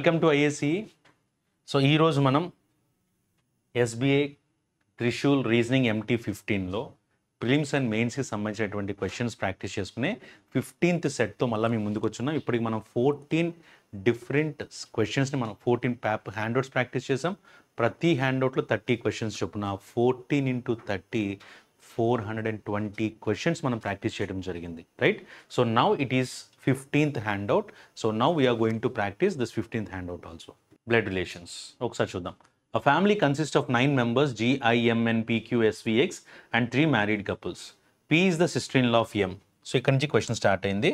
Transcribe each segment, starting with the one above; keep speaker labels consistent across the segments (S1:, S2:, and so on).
S1: Welcome to IAC. So ఈరోజు మనం SBI Trishul reasoning MT15లో ప్రిలిమ్స్ అండ్ మెయిన్స్కి సంబంధించినటువంటి క్వశ్చన్స్ ప్రాక్టీస్ చేసుకునే 15th సెట్తో మళ్ళీ మేము ముందుకు వచ్చున్నాం. ఇప్పటికి మనం 14 డిఫరెంట్ క్వశ్చన్స్ని మనం 14 హ్యాండ్అవుట్స్ ప్రాక్టీస్ చేసాం. ప్రతి హ్యాండ్అవుట్లో 30 క్వశ్చన్స్ చొప్పున 14 × 30 420 క్వశ్చన్స్ మనం ప్రాక్టీస్ చేయడం జరిగింది, right? So now it is 15th handout. So now we are going to practice this 15th handout also. Blood relations. ఒకసారి చూద్దాం. A family consists of 9 members G, I, M, N, P, Q, S, V, X and 3 married couples. P is the sister-in-law of M. So ఇక్కడ నుంచి question start అయింది,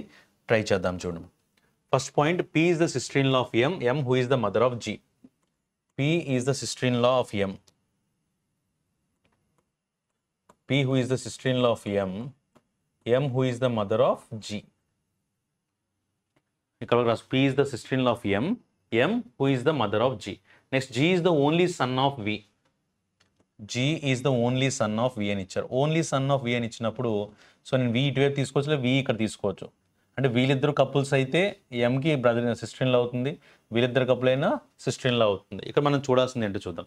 S1: try చేద్దాం చూడండి. First point, P is the sister-in-law of M, M who is the mother of G. P is the sister-in-law of M. P who is the sister-in-law of M, M who is the mother of G. P is the sister-in-law of M, M who is the mother of G. Next, G is the only son of V. G is the only son of V అని ఇచ్చారు. Only son of V అని ఇచ్చినప్పుడు so నేను V ఇటువైపు తీసుకోవచ్చు, లేదా V ఇక్కడ తీసుకోవచ్చు. అంటే వీళ్ళిద్దరు కపుల్స్ అయితే ఎంకి బ్రదర్ సిస్టర్ ఇన్ లా అవుతుంది, వీళ్ళిద్దరు కపుల్ అయినా సిస్టర్ ఇన్ లా అవుతుంది. ఇక్కడ మనం చూడాల్సింది ఏంటో చూద్దాం.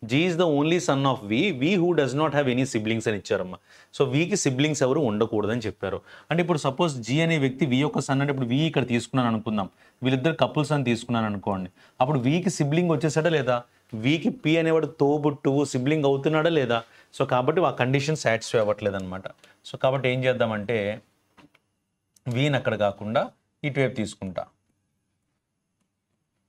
S1: G is the only son of V who does not have any siblings అని ఇచ్చారమ్మా. సో వీకి సిబ్లింగ్స్ ఎవరు ఉండకూడదని చెప్పారు. అంటే ఇప్పుడు సపోజ్ జీ అనే వ్యక్తి వి యొక్క సన్ అంటే ఇప్పుడు వి ఇక్కడ తీసుకున్నాను అనుకుందాం, వీళ్ళిద్దరు కపుల్స్ అని తీసుకున్నాను అనుకోండి. అప్పుడు వీకి సిబ్లింగ్ వచ్చేసాడా లేదా, వీకి పి అనేవాడు తోబుట్టువు సిబ్లింగ్ అవుతున్నాడా లేదా. సో కాబట్టి ఆ కండిషన్ సాటిస్ఫై అవ్వట్లేదు అనమాట. సో కాబట్టి ఏం చేద్దామంటే వీని అక్కడ కాకుండా ఇటువైపు తీసుకుంటా,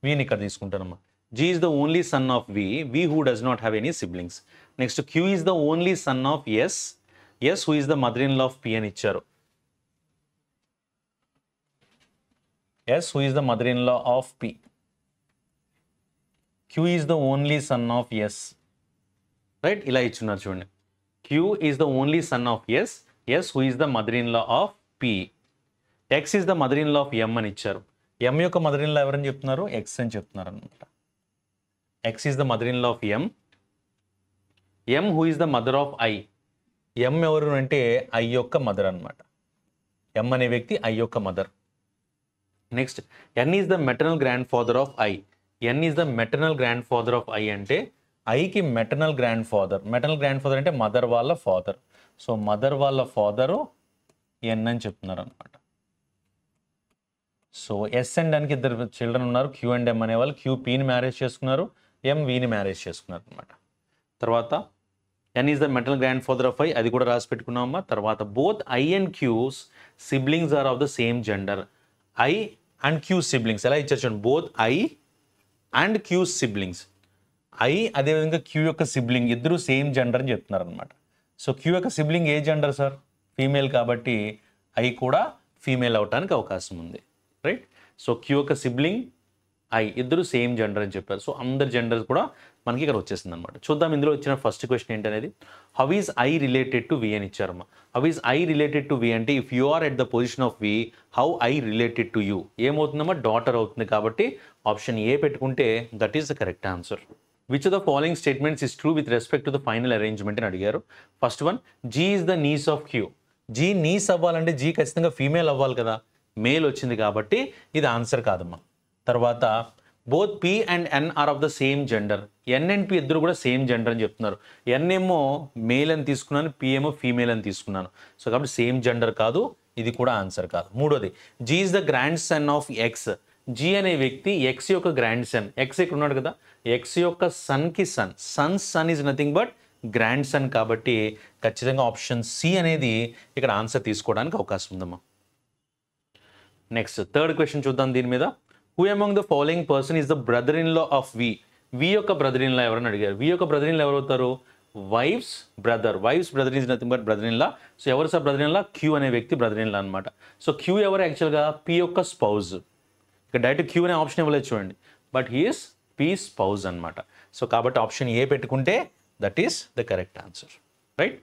S1: వీని ఇక్కడ తీసుకుంటానమ్మా. G is the only son of V who does not have any siblings. Next, Q is the only son of S who is the mother-in-law of P అని ఇచ్చారు. S who is the mother-in-law of P. Q is the only son of S. Right? ఇలా ఇచ్చున్నారు చూడండి. Q is the only son of S who is the mother-in-law of P. X is the mother-in-law of M అని ఇచ్చారు. M యొక్క మదర్-ఇన్-లా ఎవరని చెప్తున్నారు, X అని చెప్తున్నారు అనమాట. X is the mother-in-law of M. M who is the mother of I. M ఎవరు అంటే I యొక్క మదర్ అనమాట. M అనే వ్యక్తి I యొక్క mother. Next, N is the maternal grandfather of I. N is the maternal grandfather of I అంటే ఐకి maternal grandfather. Maternal grandfather అంటే మదర్ వాళ్ళ ఫాదర్. సో మదర్ వాళ్ళ ఫాదరు N అని చెప్తున్నారు అనమాట. సో ఎస్ అండ్ ఎన్కి ఇద్దరు children ఉన్నారు, క్యూ అండ్ ఎం అనేవాళ్ళు. క్యూ పీని మ్యారేజ్ చేసుకున్నారు, ఎం వీని మ్యారేజ్ చేసుకున్నారు అనమాట. తర్వాత N is the maternal grandfather of I, అది కూడా రాసి పెట్టుకున్నామమ్మా. తర్వాత both I and Q's siblings are of the same gender. I and Q siblings ఎలా ఇచ్చారు చూడండి, both I and Q siblings. I అదేవిధంగా క్యూ యొక్క సిబ్లింగ్ ఇద్దరు సేమ్ జెండర్ అని చెప్తున్నారు అనమాట. సో క్యూ యొక్క సిబ్లింగ్ ఏ జెండర్ సార్, ఫీమేల్, కాబట్టి ఐ కూడా ఫీమేల్ అవటానికి అవకాశం ఉంది, రైట్? సో క్యూ యొక్క సిబ్లింగ్ ఐ ఇద్దరు సేమ్ జెండర్ అని చెప్పారు. సో అందరి జెండర్స్ కూడా మనకి ఇక్కడ వచ్చేసింది అనమాట. చూద్దాం ఇందులో వచ్చిన ఫస్ట్ క్వశ్చన్ ఏంటనేది. How is I related to V అని ఇచ్చారమ్మా. How is I related to V అంటే if you are at the position of V, how I related to you ఏమవుతుందమ్మా, డాటర్ అవుతుంది. కాబట్టి ఆప్షన్ ఏ పెట్టుకుంటే that is the correct answer. Which of the following statements is true with respect to the final arrangement అని అడిగారు. First one, G is the niece of queue. G niece అవ్వాలంటే G ఖచ్చితంగా female అవ్వాలి కదా, male వచ్చింది కాబట్టి ఇది answer కాదమ్మా. తర్వాత both P and N are of the same gender. N and P ఇద్దరు కూడా సేమ్ జెండర్ అని చెప్తున్నారు. ఎన్ ఏమో మేల్ అని తీసుకున్నాను, పి ఏమో ఫీమేల్ అని తీసుకున్నాను. సో కాబట్టి సేమ్ జెండర్ కాదు, ఇది కూడా ఆన్సర్ కాదు. మూడోది, G is the grandson of X. G అనే వ్యక్తి ఎక్స్ యొక్క గ్రాండ్ సన్. ఎక్స్ ఇక్కడ ఉన్నాడు కదా, ఎక్స్ యొక్క సన్కి son is nothing but grandson. కాబట్టి ఖచ్చితంగా ఆప్షన్ సి అనేది ఇక్కడ ఆన్సర్ తీసుకోవడానికి అవకాశం ఉందమ్మా. నెక్స్ట్ థర్డ్ క్వశ్చన్ చూద్దాం దీని మీద. Who among the following person is the brother in law of V. V యొక్క బ్రదర్ ఇన్ లా ఎవరని అడిగారు. వి యొక్క బ్రదర్ ఇన్ లా ఎవరు అవుతారు, wife's brother. Wife's brother is nothing but brother in law. So ఎవరు sir brother in law, Q అనే వ్యక్తి brother in లా అనమాట. సో క్యూ ఎవరు యాక్చువల్గా, పి యొక్క స్పౌజ్. ఇక్కడ డైరెక్ట్ క్యూ అనే ఆప్షన్ ఇవ్వలేదు చూడండి, బట్ హీఈస్ పి స్పౌజ్ అనమాట. సో కాబట్టి ఆప్షన్ ఏ పెట్టుకుంటే that is the correct answer, right?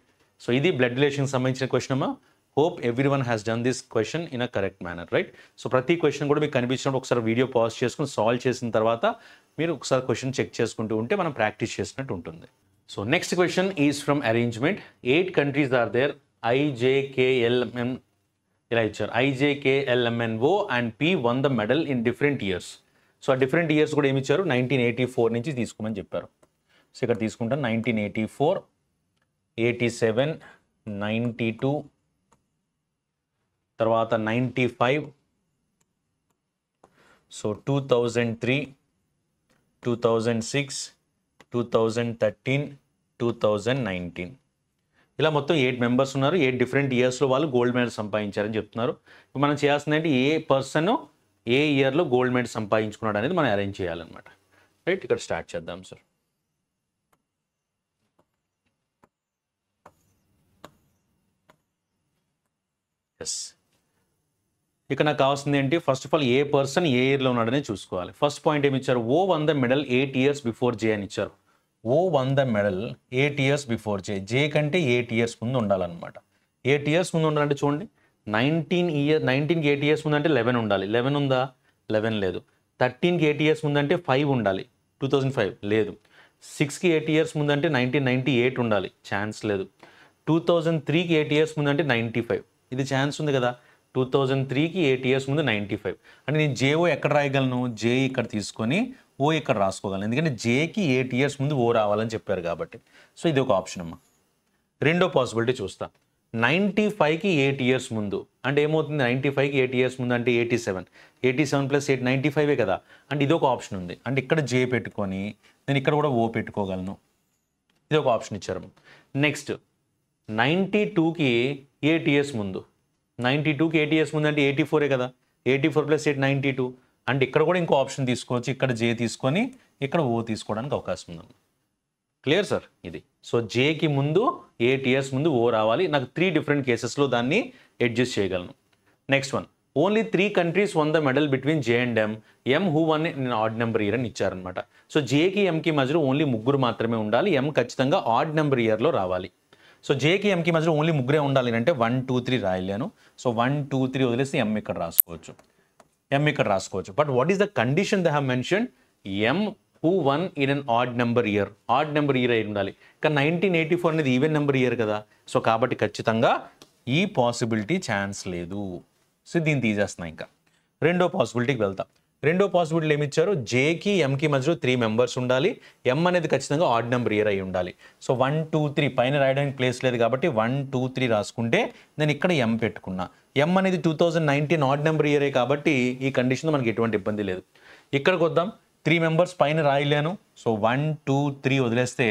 S1: So ఇది బ్లడ్ రిలేషన్కి సంబంధించిన క్వశ్చన్ అమ్మా. Hope everyone has done this question in a correct manner, right? So ప్రతి క్వశ్చన్ కూడా మీకు కనిపించినప్పుడు ఒకసారి వీడియో పాజ్ చేసుకుని సాల్వ్ చేసిన తర్వాత మీరు ఒకసారి క్వశ్చన్ చెక్ చేసుకుంటూ ఉంటే మనం ప్రాక్టీస్ చేసినట్టు ఉంటుంది. So next question is from arrangement. 8 countries are there. IJKLM ఇలా ఇచ్చారు. IJKLMNO and P won the medal in different years. So ఆ డిఫరెంట్ ఇయర్స్ కూడా ఏమి ఇచ్చారు 1984 నుంచి తీసుకోమని చెప్పారు. సో ఇక్కడ తీసుకుంటాను 1984, 87, 92, తర్వాత 95, సో 2003, 2006, 2013, 2019 ఇలా మొత్తం 8 మెంబర్స్ ఉన్నారు. 8 డిఫరెంట్ ఇయర్స్లో వాళ్ళు గోల్డ్ మెడల్ సంపాదించారని చెప్తున్నారు. ఇప్పుడు మనం చేయాల్సింది ఏంటి, ఏ పర్సన్ ఏ ఇయర్లో గోల్డ్ మెడల్ సంపాదించుకున్నాడు అనేది మనం అరేంజ్ చేయాలన్నమాట. రైట్, ఇక్కడ స్టార్ట్ చేద్దాం సార్. ఎస్, ఇక నాకు కావాల్సింది ఏంటి, ఫస్ట్ ఆఫ్ ఆల్ ఏ పర్సన్ ఏ ఇయర్లో ఉన్నాడని చూసుకోవాలి. ఫస్ట్ పాయింట్ ఏమి ఇచ్చారు, O won the medal 8 years before J అని ఇచ్చారు. O won the medal 8 years before J, J కంటే 8 years ముందు ఉండాలన్నమాట. 8 years ముందు ఉండాలంటే చూడండి, 19కి 8 years ముందు అంటే 11 ఉండాలి. 11 ఉందా? 11 లేదు. 13కి 8 years ముందు అంటే 5 ఉండాలి. 2005 లేదు. 6కి 8 years ముందు అంటే 1998 ఉండాలి. ఛాన్స్ లేదు. 2003కి 8 years ముందు అంటే 95, ఇది ఛాన్స్ ఉంది కదా. 2003కి 8 years ముందు 95 అంటే నేను జేఓ ఎక్కడ రాయగలను, జే ఇక్కడ తీసుకొని ఓ ఇక్కడ రాసుకోగలను, ఎందుకంటే జేకి 8 years ముందు ఓ రావాలని చెప్పారు కాబట్టి. సో ఇది ఒక ఆప్షన్ అమ్మా. రెండో పాసిబిలిటీ చూస్తా, 95కి 8 years ముందు అంటే ఏమవుతుంది, 95కి 8 years ముందు అంటే 87, 87 + 8 95 కదా. అంటే ఇది ఒక ఆప్షన్ ఉంది. అంటే ఇక్కడ జే పెట్టుకొని నేను ఇక్కడ కూడా ఓ పెట్టుకోగలను. ఇది ఒక ఆప్షన్ ఇచ్చారు. నెక్స్ట్ 92కి 8 years ముందు, 92కి 8 years ముందు అంటే 84 కదా. 84 + 8 92 అంటే ఇక్కడ కూడా ఇంకో ఆప్షన్ తీసుకోవచ్చు. ఇక్కడ జే తీసుకొని ఇక్కడ ఓ తీసుకోవడానికి అవకాశం ఉంది. క్లియర్ సార్ ఇది. సో జేకి ముందు 8 years ముందు ఓ రావాలి. నాకు 3 డిఫరెంట్ కేసెస్లో దాన్ని అడ్జస్ట్ చేయగలను. Next one, only 3 countries won the medal between J and M. M who won in odd number year అని ఇచ్చారనమాట. సో జేకి ఎంకి మధ్యలో ఓన్లీ ముగ్గురు మాత్రమే ఉండాలి. ఎం ఖచ్చితంగా ఆడ్ నెంబర్ ఇయర్లో రావాలి. సో జేకి ఎంకి మధ్యలో ఓన్లీ ముగ్గురే ఉండాలి అంటే 1 2 3 రాయలేను. సో 1 2 3 వదిలేసి ఎం ఇక్కడ రాసుకోవచ్చు, ఎం ఇక్కడ రాసుకోవచ్చు. But what is the condition they have mention, M who one in an odd number year, odd number year అయి ఉండాలి. కానీ 1984 అనేది ఈవెన్ నెంబర్ ఇయర్ కదా. సో కాబట్టి ఖచ్చితంగా ఈ పాసిబిలిటీ ఛాన్స్ లేదు. సో దీన్ని తీసేస్తున్నా. ఇంకా రెండో పాసిబిలిటీకి వెళ్తా. రెండో పాసిబిలిటీ ఏమి ఇచ్చారు, జేకి ఎంకి మధ్యలో 3 members ఉండాలి. ఎం అనేది ఖచ్చితంగా ఆడ్ నెంబర్ ఇయర్ అయి ఉండాలి. సో 1 2 3 పైన రాయడానికి ప్లేస్ లేదు కాబట్టి 1 2 3 రాసుకుంటే నేను ఇక్కడ ఎం పెట్టుకున్నా. ఎం అనేది 2019 ఆడ్ నెంబర్ ఇయరే కాబట్టి ఈ కండిషన్లో మనకి ఎటువంటి ఇబ్బంది లేదు. ఇక్కడికి వద్దాం, 3 members పైన రాయలేను. సో 1 2 3 వదిలేస్తే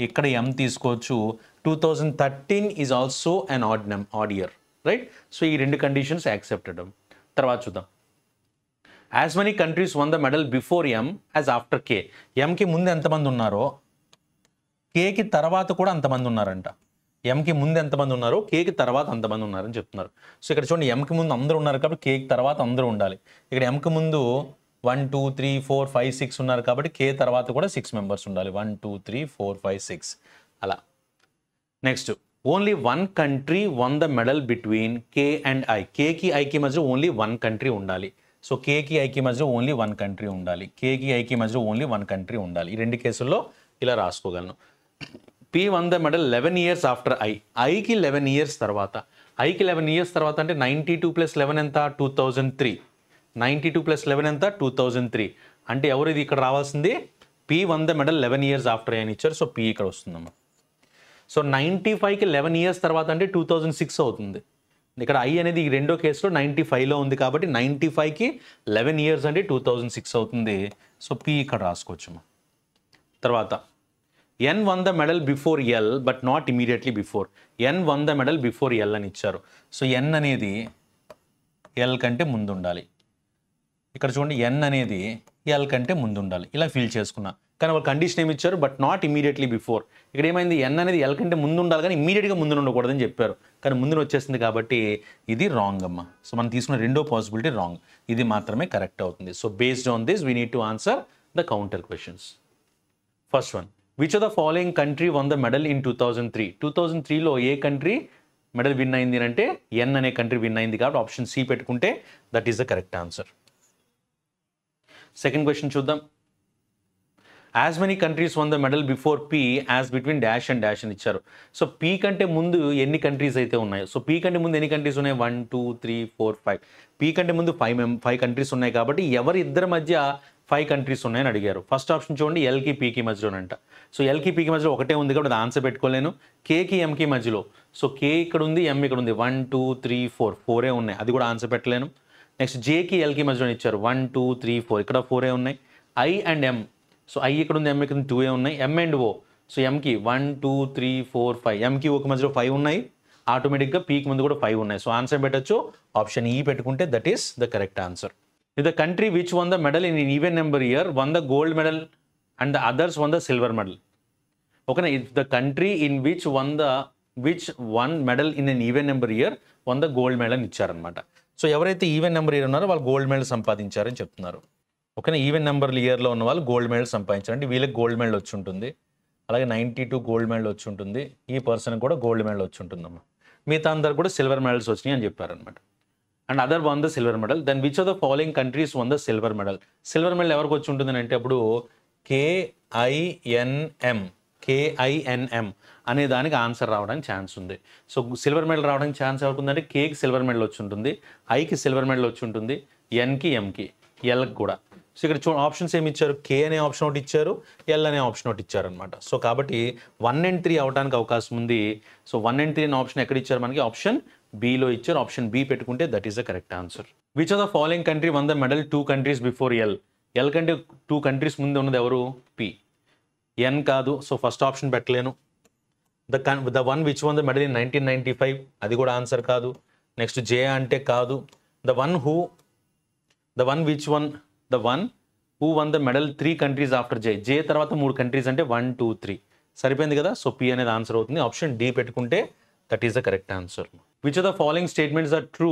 S1: ఇక్కడ ఎం తీసుకోవచ్చు. 2013 is also an odd year, right. So ఈ 2 కండిషన్స్ యాక్సెప్టెడ్. తర్వాత చూద్దాం, as many countries won the medal before M as after K. ఎంకి ముందు ఎంతమంది ఉన్నారో కేకి తర్వాత కూడా అంతమంది ఉన్నారంట. ఎంకి ముందు ఎంతమంది ఉన్నారో కేకి తర్వాత అంతమంది ఉన్నారని చెప్తున్నారు. సో ఇక్కడ చూడండి, ఎంకి ముందు అందరూ ఉన్నారు కాబట్టి కేకి తర్వాత అందరూ ఉండాలి. ఇక్కడ ఎంకి ముందు 1 2 3 4 5 6 ఉన్నారు కాబట్టి కే తర్వాత కూడా 6 members ఉండాలి. 1 2 3 4 5 6 అలా. Next, only 1 country won the medal between K and I. కేకి ఐకి మధ్య ఓన్లీ 1 country ఉండాలి. సో కేకి ఐకి మధ్య ఓన్లీ 1 country ఉండాలి. కేకి ఐకి మధ్య ఓన్లీ 1 country ఉండాలి. ఈ 2 కేసుల్లో ఇలా రాసుకోగలను. P won the medal 11 years after I. ఐకి 11 years తర్వాత, ఐకి 11 years తర్వాత అంటే 92 + 11 ఎంత, 2003. 92 + 11 ఎంత, 2003. అంటే ఎవరు ఇది ఇక్కడ రావాల్సింది, P won the medal 11 years after I అని ఇచ్చారు. సో పి ఇక్కడ వస్తుందమ్మా. సో 95కి 11 years తర్వాత అంటే 2006 అవుతుంది. ఇక్కడ ఐ అనేది ఈ రెండో కేసులో 95లో ఉంది కాబట్టి 95కి 11 years అంటే 2006 అవుతుంది. సో పి ఇక్కడ రాసుకోవచ్చు. తర్వాత N won the medal before L but not immediately before. N won the medal before L అని ఇచ్చారు. సో ఎన్ అనేది ఎల్ కంటే ముందు ఉండాలి. ఇక్కడ చూడండి, ఎన్ అనేది ఎల్ కంటే ముందు ఉండాలి. ఇలా ఫీల్ చేసుకున్నా. కానీ వాళ్ళు కండిషన్ ఏమి ఇచ్చారు, బట్ నాట్ ఇమీడియట్లీ బిఫోర్. ఇక్కడ ఏమైంది, ఎన్ అనేది ఎల్ కంటే ముందు ఉండాలి కానీ ఇమీడియట్గా ముందు ఉండకూడదని చెప్పారు. కానీ ముందు వచ్చేసింది కాబట్టి ఇది రాంగ్ అమ్మా. సో మనం తీసుకున్న రెండో పాసిబిలిటీ రాంగ్. ఇది మాత్రమే కరెక్ట్ అవుతుంది. So based on this we need to answer the counter questions. First one, which of the following country won the medal in 2003. 2003లో ఏ కంట్రీ మెడల్ విన్ అయింది అంటే ఎన్ అనే కంట్రీ విన్ అయింది కాబట్టి ఆప్షన్ సి పెట్టుకుంటే that is the correct answer. Second question చూద్దాం. As many countries won the medal before P as between dash and dash అని ఇచ్చారు. సో పీ కంటే ముందు ఎన్ని కంట్రీస్ అయితే ఉన్నాయో, సో పీ కంటే ముందు ఎన్ని కంట్రీస్ ఉన్నాయి, 1 2 3 4 5. పీ కంటే ముందు 5 కంట్రీస్ ఉన్నాయి కాబట్టి ఎవరి ఇద్దరి మధ్య 5 కంట్రీస్ ఉన్నాయని అడిగారు. ఫస్ట్ ఆప్షన్ చూడండి ఎల్కి పీకి మధ్యలోనంట. సో ఎల్కి పీకి మధ్యలో ఒకటే ఉంది కాబట్టి అది ఆన్సర్ పెట్టుకోలేను. కేకి ఎంకి మధ్యలో, సో కే ఇక్కడ ఉంది, ఎం ఇక్కడ ఉంది, 1 2 3 4 4 ఉన్నాయి, అది కూడా ఆన్సర్ పెట్టలేను. నెక్స్ట్ జేకి ఎల్కి మధ్యలో ఇచ్చారు 1 2 3 4, ఇక్కడ 4 ఉన్నాయి. I and M, so I ఇక్కడ ఉంది, ఎం ఇక్కడ 2 ఉన్నాయి. ఎం అండ్ ఓ, సో ఎంకి 1 2 3 4 5, ఎంకి ఒక మధ్యలో 5 ఉన్నాయి, ఆటోమేటిక్గా పీకి ముందు కూడా 5 ఉన్నాయి. సో ఆన్సర్ పెట్టచ్చు ఆప్షన్ ఈ పెట్టుకుంటే that is the correct answer. If the country which won the medal in an even number year won the gold medal and the others won the silver medal. Okay, if the country in which won medal in an even number year won the gold medal అని ఇచ్చారనమాట. So ఎవరైతే even number year ఉన్నారో వాళ్ళు gold medal సంపాదించారని చెప్తున్నారు. ఓకేనా, even number ఇయర్లో ఉన్న వాళ్ళు గోల్డ్ మెడల్ సంపాదించారు అంటే వీళ్ళకి గోల్డ్ మెడల్ వచ్చి ఉంటుంది. అలాగే 92 గోల్డ్ మెడల్ వచ్చి ఉంటుంది, ఈ పర్సన్ కూడా గోల్డ్ మెడల్ వచ్చి ఉంటుందమ్మా. మిగతా అందరు కూడా సిల్వర్ మెడల్స్ వచ్చినాయి అని చెప్పారనమాట. And other won the silver medal. Then which of the following countries won the silver medal. Silver medal ఎవరికి వచ్చి ఉంటుందని అంటే అప్పుడు KINM అనే దానికి ఆన్సర్ రావడానికి ఛాన్స్ ఉంది. సో సిల్వర్ మెడల్ రావడానికి ఛాన్స్ ఎవరికి ఉందంటే కేకి సిల్వర్ మెడల్ వచ్చి ఉంటుంది, ఐకి సిల్వర్ మెడల్ వచ్చి ఉంటుంది, ఎన్కి ఎంకి ఎల్కి కూడా. సో ఇక్కడ ఆప్షన్స్ ఏమి ఇచ్చారు, కే అనే ఆప్షన్ ఒకటి ఇచ్చారు, ఎల్ అనే ఆప్షన్ ఒకటి ఇచ్చారు అనమాట. సో కాబట్టి 1 and 3 అవడానికి అవకాశం ఉంది. సో 1 and 3 అనే ఆప్షన్ ఎక్కడ ఇచ్చారు మనకి, ఆప్షన్ బిలో ఇచ్చారు. ఆప్షన్ బి పెట్టుకుంటే that is the correct answer. Which of the following country won the medal 2 countries before L. L కంటే 2 countries ముందు ఉన్నది ఎవరు, పి. ఎన్ కాదు, సో ఫస్ట్ ఆప్షన్ పెట్టలేను. The one which won the medal in 1995, అది కూడా answer కాదు. Next J అంటే కాదు. The one who won the medal 3 countries after J. J తర్వాత 3 countries అంటే 1 2 3 సరిపోయింది కదా. సో పి అనేది ఆన్సర్ అవుతుంది. ఆప్షన్ డి పెట్టుకుంటే that is the correct answer. Which of the following statements are true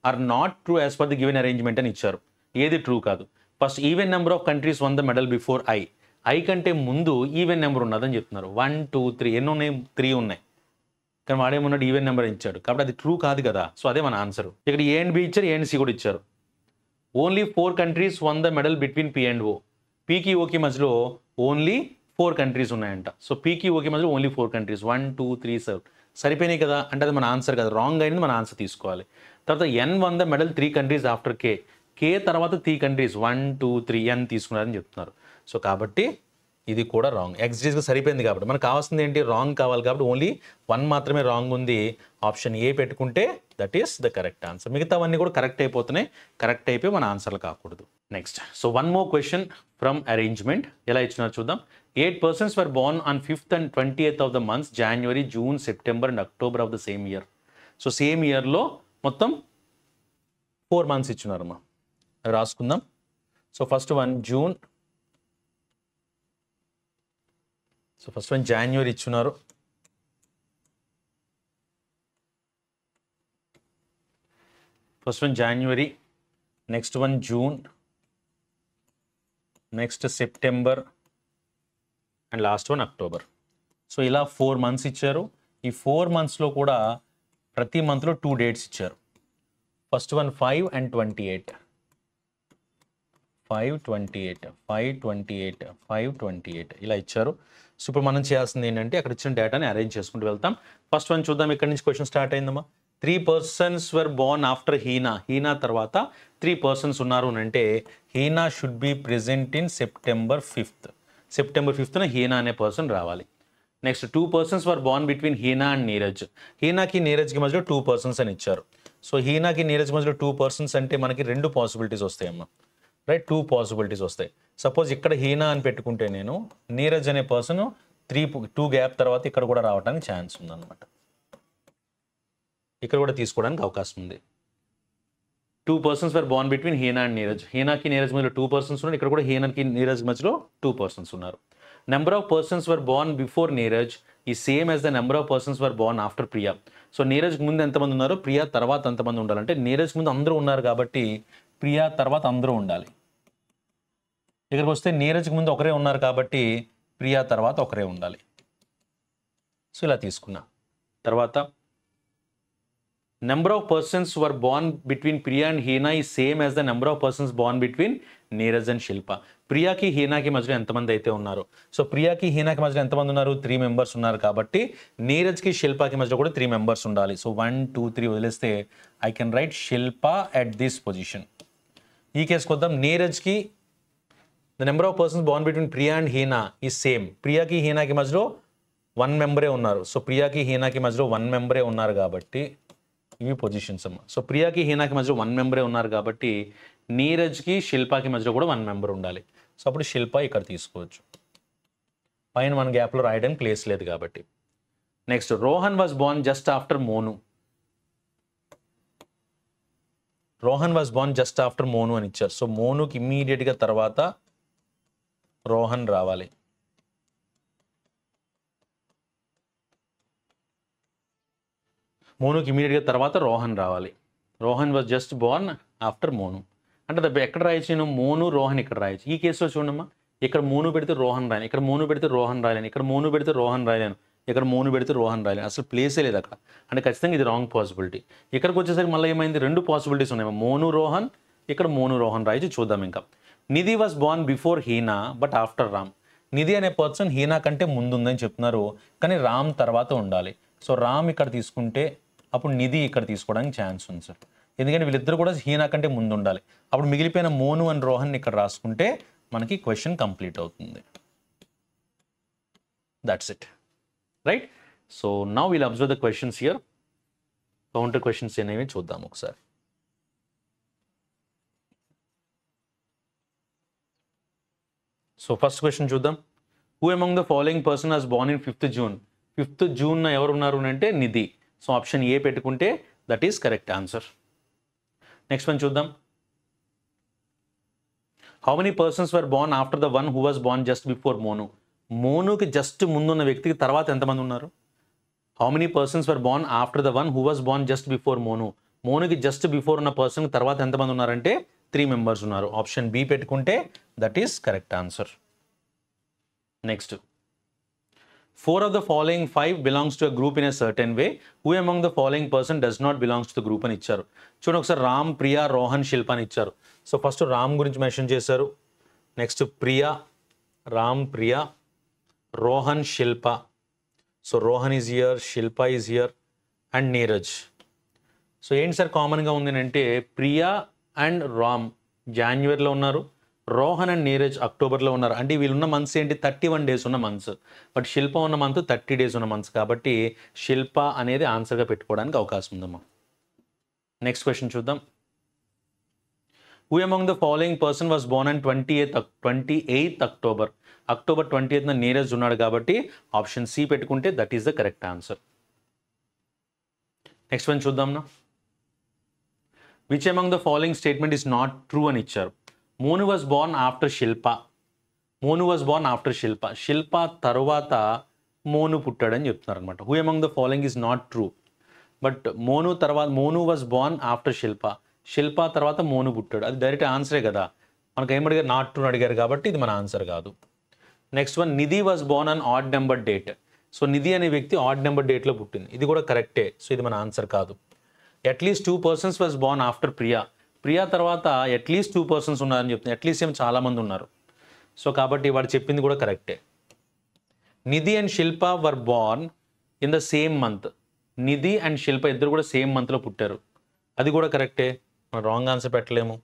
S1: or not true as per the given arrangement అని ఇచ్చారు. ఏది ట్రూ కాదు. First even number of countries won the medal before I. I కంటే ముందు even number ఉన్నదని చెప్తున్నారు. 1 2 3 ఎన్ని ఉన్నాయి, 3 ఉన్నాయి. కానీ వాడేమన్నాడు ఈవెన్ నెంబర్ ఇచ్చాడు కాబట్టి అది ట్రూ కాదు కదా. సో అదే మన ఆన్సర్. ఇక్కడ ఏ అండ్ బి ఇచ్చారు, ఏ అండ్ సి కూడా ఇచ్చారు. Only 4 countries won the medal between P and O. పీకి ఓకి మధ్యలో ఓన్లీ 4 countries ఉన్నాయంట. సో పీకి ఓకి మధ్యలో ఓన్లీ 4 countries 1 2 3 7 సరిపోయినాయి కదా. అంటే అది మన ఆన్సర్ కదా, రాంగ్ అయింది, మన ఆన్సర్ తీసుకోవాలి. తర్వాత N won the medal 3 countries after K. K తర్వాత 3 countries 1 2 3 ఎన్ తీసుకున్నారని చెప్తున్నారు. సో కాబట్టి ఇది కూడా రాంగ్. ఎగ్జిట్గా సరిపోయింది కాబట్టి మనకు కావాల్సింది ఏంటి, రాంగ్ కావాలి కాబట్టి ఓన్లీ 1 మాత్రమే రాంగ్ ఉంది. ఆప్షన్ ఏ పెట్టుకుంటే that is the correct answer. మిగతావన్నీ కూడా కరెక్ట్ అయిపోతున్నాయి, కరెక్ట్ అయిపోయి మన ఆన్సర్లు కాకూడదు. Next, so 1 more question from arrangement. ఎలా ఇచ్చినారు చూద్దాం. 8 persons were born on 5th and 20th of the months January, June, September and October of the same year. So same ఇయర్లో మొత్తం 4 months ఇచ్చినారమ్మా, రాసుకుందాం. So first one June, so first one January ఇచ్చున్నారు. First one January, next one June, next September and last one October. So ఇలా 4 months ఇచ్చారు. ఈ 4 monthsలో కూడా ప్రతి మంత్లో 2 dates ఇచ్చారు. ఫస్ట్ వన్ 5 and 28, 5 28, 5 28, 5 28 ఇలా ఇచ్చారు. సో ఇప్పుడు మనం చేయాల్సింది ఏంటంటే అక్కడ ఇచ్చిన డేటాని అరేంజ్ చేసుకుంటూ వెళ్తాం. ఫస్ట్ వన్ చూద్దాం. ఇక్కడ నుంచి క్వశ్చన్ స్టార్ట్ అయిందమ్మా. 3 persons were born after Hina. Hina తర్వాత 3 persons ఉన్నారు అని అంటే Heena should be present in September 5th. September 5th Heena అనే పర్సన్ రావాలి. Next 2 persons were born between Heena and Neeraj. హీనాకి నీరజ్కి మధ్యలో 2 persons అని ఇచ్చారు. సో హీనాకి నీరజ్ మధ్యలో 2 persons అంటే మనకి 2 పాసిబిలిటీస్ వస్తాయమ్మా, రైట్? 2 పాసిబిలిటీస్ వస్తాయి. సపోజ్ ఇక్కడ హీనా అని పెట్టుకుంటే నేను నీరజ్ అనే పర్సన్ 2 గ్యాప్ తర్వాత ఇక్కడ కూడా రావడానికి ఛాన్స్ ఉందన్నమాట. ఇక్కడ కూడా తీసుకోవడానికి అవకాశం ఉంది. 2 persons were born between Heena and Neeraj. హీనాకి నీరజ్ మధ్యలో 2 persons ఉన్నారు. ఇక్కడ కూడా హీనాకి నీరజ్ మధ్యలో 2 persons ఉన్నారు. Number of persons were born before Neeraj is same as the number of persons were born after Priya. So నీరజ్కి ముందు ఎంతమంది ఉన్నారు, ప్రియా తర్వాత ఎంతమంది ఉండాలంటే నీరజ్ ముందు అందరూ ఉన్నారు కాబట్టి ప్రియా తర్వాత అందరూ ఉండాలి. ఇక్కడికి వస్తే నీరజ్కి ముందు ఒకరే ఉన్నారు కాబట్టి ప్రియా తర్వాత ఒకరే ఉండాలి. సో ఇలా తీసుకున్నా. తర్వాత number of persons were born between Priya and Heena ఈ same as the number of persons born between Neeraj and Shilpa. ప్రియాకి హీనాకి మధ్యలో ఎంతమంది అయితే ఉన్నారు, సో ప్రియాకి హీనాకి మధ్యలో ఎంతమంది ఉన్నారు, 3 members ఉన్నారు కాబట్టి నీరజ్కి శిల్పకి మధ్యలో కూడా 3 members ఉండాలి. సో 1 2 3 వదిలేస్తే I can write Shilpa at this position. ఈ కేసుకు వద్దాం. నీరజ్కి the number of persons born between Priya and Heena ఈ సేమ్. ప్రియాకి హీనాకి మధ్యలో 1 మెంబరే ఉన్నారు. సో ప్రియాకి హీనాకి మధ్యలో 1 మెంబరే ఉన్నారు కాబట్టి ఇవి పొజిషన్స్ అమ్మ. సో ప్రియాకి హీనాకి మధ్యలో 1 మెంబరే ఉన్నారు కాబట్టి నీరజ్కి శిల్పాకి మధ్యలో కూడా 1 మెంబర్ ఉండాలి. సో అప్పుడు శిల్ప ఇక్కడ తీసుకోవచ్చు. పైన 1 గ్యాప్లో రాయడానికి ప్లేస్ లేదు కాబట్టి. Next Rohan was born just after Monu. Rohan was born just after Monu అని ఇచ్చారు. సో మోనుకి ఇమ్మీడియట్గా తర్వాత రోహన్ రావాలి. మోనుకి ఇమీడియట్గా తర్వాత రోహన్ రావాలి. Rohan was just born after Monu అంటే ఎక్కడ రాయొచ్చు నేను? మోను రోహన్ ఇక్కడ రాయొచ్చు. ఈ కేసులో చూడమ్మా, ఇక్కడ మోను పెడితే రోహన్ రాయను, ఇక్కడ మోను పెడితే రోహన్ రాయలేను, ఇక్కడ మోను పెడితే రోహన్ రాయలేను, ఇక్కడ మోను పెడితే రోహన్ రాయలేను. అసలు ప్లేసే లేదు అక్కడ. అంటే ఖచ్చితంగా ఇది రాంగ్ పాసిబిలిటీ. ఇక్కడికి వచ్చేసరికి మళ్ళీ ఏమైంది? 2 పాసిబిలిటీస్ ఉన్నాయి. మోను రోహన్, ఇక్కడ మోను రోహన్ రాయొచ్చు. చూద్దాం ఇంకా. Nidhi was born before Heena but after Ram. Nidhi అనే పర్సన్ హీనా కంటే ముందు ఉందని చెప్తున్నారు, కానీ రామ్ తర్వాత ఉండాలి. సో రామ్ ఇక్కడ తీసుకుంటే అప్పుడు నిధి ఇక్కడ తీసుకోవడానికి ఛాన్స్ ఉంది సార్. ఎందుకంటే వీళ్ళిద్దరు కూడా హీనా కంటే ముందు ఉండాలి. అప్పుడు మిగిలిపోయిన మోను అండ్ రోహన్ ఇక్కడ రాసుకుంటే మనకి క్వశ్చన్ కంప్లీట్ అవుతుంది. That's it, right? So now will observe the questions here. Counter questions అనేవి చూద్దాం ఒకసారి. సో ఫస్ట్ క్వశ్చన్ చూద్దాం. Who among the following person was Born in 5th June? 5th June ఎవరు ఉన్నారు అంటే నిధి. సో ఆప్షన్ ఏ పెట్టుకుంటే that is correct answer. Next one చూద్దాం. How many persons were born after the one who was born just before Monu? మోనుకి just ముందున్న వ్యక్తికి తర్వాత ఎంతమంది ఉన్నారు? How many persons were born after the one who was born just before Monu? మోనుకి just before ఉన్న person తర్వాత ఎంతమంది ఉన్నారంటే 3 మెంబర్స్ ఉన్నారు. ఆప్షన్ బి పెట్టుకుంటే that is correct answer. Next, 4 of the following 5 belongs to a group in a certain way. Who among the following person does not belongs to the group అని ఇచ్చారు. చూడండి ఒకసారి, రామ్, ప్రియా, రోహన్, శిల్ప అని ఇచ్చారు. సో ఫస్ట్ రామ్ గురించి mention చేశారు. Next Priya, Ram, Priya, Rohan, Shilpa. So Rohan is here, Shilpa is here and Neeraj. So ఏంటి sir కామన్గా ఉంది అంటే ప్రియా అండ్ రామ్ జాన్యువరిలో ఉన్నారు, రోహన్ అండ్ నీరజ్ అక్టోబర్లో ఉన్నారు. అంటే వీళ్ళున్న మంత్స్ ఏంటి? 31 days ఉన్న మంత్స్. బట్ శిల్ప ఉన్న మంత్ 30 days ఉన్న మంత్స్ కాబట్టి శిల్ప అనేది ఆన్సర్గా పెట్టుకోవడానికి అవకాశం ఉందమ్మా. నెక్స్ట్ క్వశ్చన్ చూద్దాం. Who among the following person was born on 28th October? October 28th Neeraj ఉన్నాడు కాబట్టి ఆప్షన్ సి పెట్టుకుంటే that is the correct answer. Next one చూద్దాంనా. Which among the following statement is not true అని ఇచ్చారు. Monu was born after Shilpa. Monu was born after Shilpa. Shilpa తర్వాత మోను పుట్టాడని చెప్తున్నారు అనమాట. Who among the following is not true. But Monu తర్వాత Monu was born after Shilpa. Shilpa తర్వాత మోను పుట్టాడు. అది డైరెక్ట్ ఆన్సరే కదా. మనకు ఏం అడిగారు? నాట్ ట్రూ అడిగారు కాబట్టి ఇది మన ఆన్సర్ కాదు. Next one, Nidhi was born on odd number date. So Nidhi అనే వ్యక్తి ఆడ్ నెంబర్ డేట్లో పుట్టింది. ఇది కూడా కరెక్టే. సో ఇది మన ఆన్సర్ కాదు. At least 2 persons was born after Priya. Priya తర్వాత అట్లీస్ట్ 2 persons ఉన్నారని చెప్తుంది. అట్లీస్ట్ ఏమో చాలామంది ఉన్నారు. సో కాబట్టి వాడు చెప్పింది కూడా కరెక్టే. Nidhi and Shilpa were born in the same month. Nidhi and Shilpa ఇద్దరు కూడా సేమ్ మంత్లో పుట్టారు. అది కూడా కరెక్టే. మనం రాంగ్ ఆన్సర్ పెట్టలేము.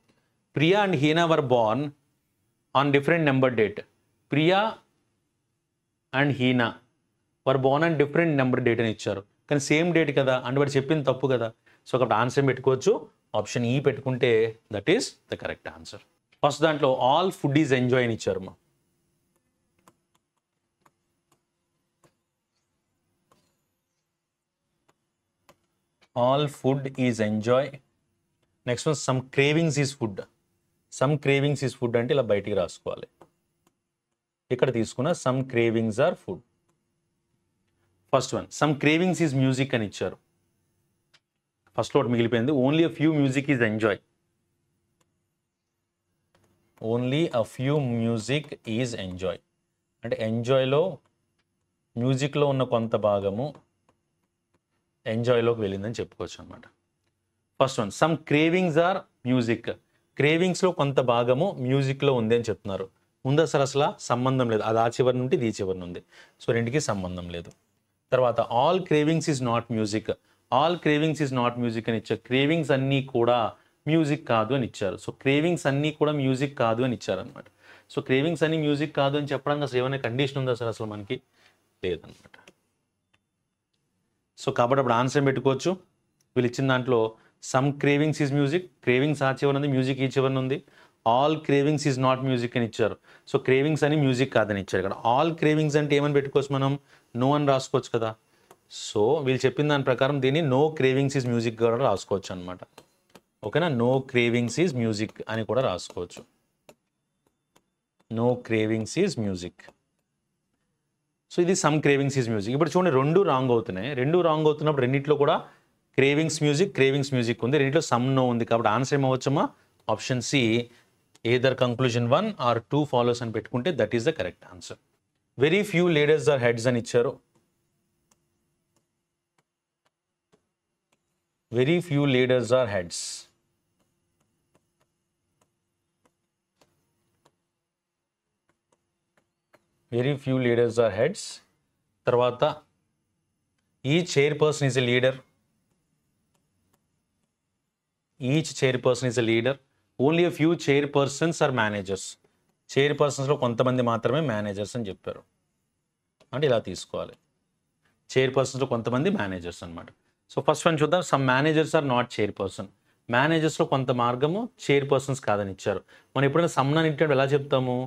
S1: Priya and Heena were born on different number date. Priya and Heena were born on different number date అని ఇచ్చారు, కానీ సేమ్ డేట్ కదా. అంటే వాడు చెప్పింది తప్పు కదా. సో కాబట్టి ఆన్సర్ పెట్టుకోవచ్చు. ఆప్షన్ ఈ పెట్టుకుంటే that is the correct answer. First దాంట్లో ఆల్ ఫుడ్ ఈజ్ ఎంజాయ్ అని ఇచ్చారు మా. All food is enjoy. Next one, some cravings is food. Some cravings is food అంటే ఇలా బయటికి రాసుకోవాలి. ఇక్కడ తీసుకున్న some cravings are food. First one, some cravings is music అని ఇచ్చారు. ఫస్ట్ లోట్ మిగిలిపోయింది. Only a few music is enjoy. Only a few music is enjoy అంటే ఎంజాయ్లో మ్యూజిక్లో ఉన్న కొంత భాగము ఎంజాయ్లోకి వెళ్ళిందని చెప్పుకోవచ్చు అనమాట. First one, some cravings are music. క్రేవింగ్స్లో కొంత భాగము మ్యూజిక్లో ఉంది అని చెప్తున్నారు. ముందు అసలు సంబంధం లేదు. అది ఆ చివరి నుండి ఈ చివరి నుండి. సో రెండుకి సంబంధం లేదు. తర్వాత all cravings is not music. All cravings is not music అని ఇచ్చారు. క్రేవింగ్స్ అన్నీ కూడా మ్యూజిక్ కాదు అని ఇచ్చారు. సో క్రేవింగ్స్ అన్నీ కూడా మ్యూజిక్ కాదు అని ఇచ్చారనమాట. సో క్రేవింగ్స్ అని మ్యూజిక్ కాదు అని చెప్పడానికి అసలు ఏమైనా కండిషన్ ఉందా సార్? అసలు మనకి లేదనమాట. సో కాబట్టి అప్పుడు ఆన్సర్ పెట్టుకోవచ్చు. వీళ్ళు ఇచ్చిన దాంట్లో some cravings is music, cravings ఆ చివరి ఉంది, మ్యూజిక్ ఈ చివరి ఉంది. All cravings is not music అని ఇచ్చారు. సో క్రేవింగ్స్ అని మ్యూజిక్ కాదని ఇచ్చారు. ఇక్కడ ఆల్ క్రేవింగ్స్ అంటే ఏమని పెట్టుకోవచ్చు మనం? నో అని రాసుకోవచ్చు కదా. సో వీళ్ళు చెప్పిన దాని ప్రకారం దీన్ని నో క్రేవింగ్స్ ఈజ్ మ్యూజిక్ కూడా రాసుకోవచ్చు అనమాట. ఓకేనా? నో క్రేవింగ్స్ ఈజ్ మ్యూజిక్ అని కూడా రాసుకోవచ్చు. No cravings is music. So ఇది సమ్ క్రేవింగ్స్ ఈజ్ మ్యూజిక్. ఇప్పుడు చూడండి, రెండు రాంగ్ అవుతున్నాయి. రెండు రాంగ్ అవుతున్నప్పుడు రెండింటిలో కూడా క్రేవింగ్స్ మ్యూజిక్ ఉంది, రెండింటిలో సమ్ నో ఉంది. కాబట్టి ఆన్సర్ ఏమవచ్చమ్మా? Option C, either conclusion 1 or 2 follows అని పెట్టుకుంటే that is the correct answer. Very few leaders are heads అని ఇచ్చారు. Very few leaders are heads. Very few leaders are heads. తర్వాత each chairperson is a leader. Each chairperson is a leader. Only a few chairpersons are managers. చైర్పర్సన్స్లో కొంతమంది మాత్రమే managers అని చెప్పారు. అంటే ఇలా తీసుకోవాలి. చైర్పర్సన్స్లో కొంతమంది మేనేజర్స్ అనమాట. సో ఫస్ట్ వన్ చూద్దాం. Some managers are not chairperson. మేనేజర్స్లో కొంత మార్గము చైర్పర్సన్స్ కాదని ఇచ్చారు. మనం ఎప్పుడైనా సమ్ అని ఇట్టే ఎలా చెప్తాము?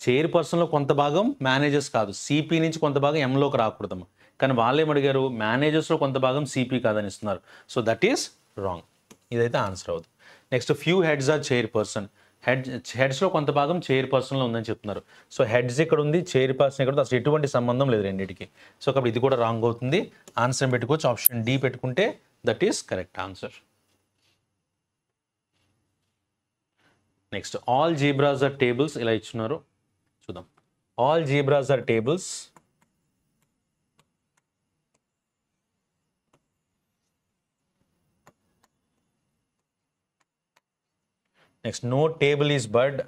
S1: చైర్పర్సన్లో కొంత భాగం మేనేజర్స్ కాదు, సిపి నుంచి కొంత భాగం ఎంలోకి రాకూడదు. కానీ వాళ్ళు ఏమడిగారు? మేనేజర్స్లో కొంత భాగం సిపి కాదని ఇస్తున్నారు. So that is wrong. ఇదైతే ఆన్సర్ అవుతుంది. Next, few heads are chairperson. హెడ్స్లో కొంత భాగం చైర్పర్సన్లో ఉందని చెప్తున్నారు. సో హెడ్స్ ఇక్కడ ఉంది, చైర్పర్సన్ ఇక్కడ ఉంది, అసలు ఎటువంటి సంబంధం లేదు రెండింటికి. సో కాబట్టి ఇది కూడా రాంగ్ అవుతుంది. ఆన్సర్ పెట్టుకోవచ్చు. ఆప్షన్ డి పెట్టుకుంటే that is correct answer. Next, all zebras are tables ఇలా ఇచ్చున్నారు. చూద్దాం. All zebras are tables. Next, no table is bird.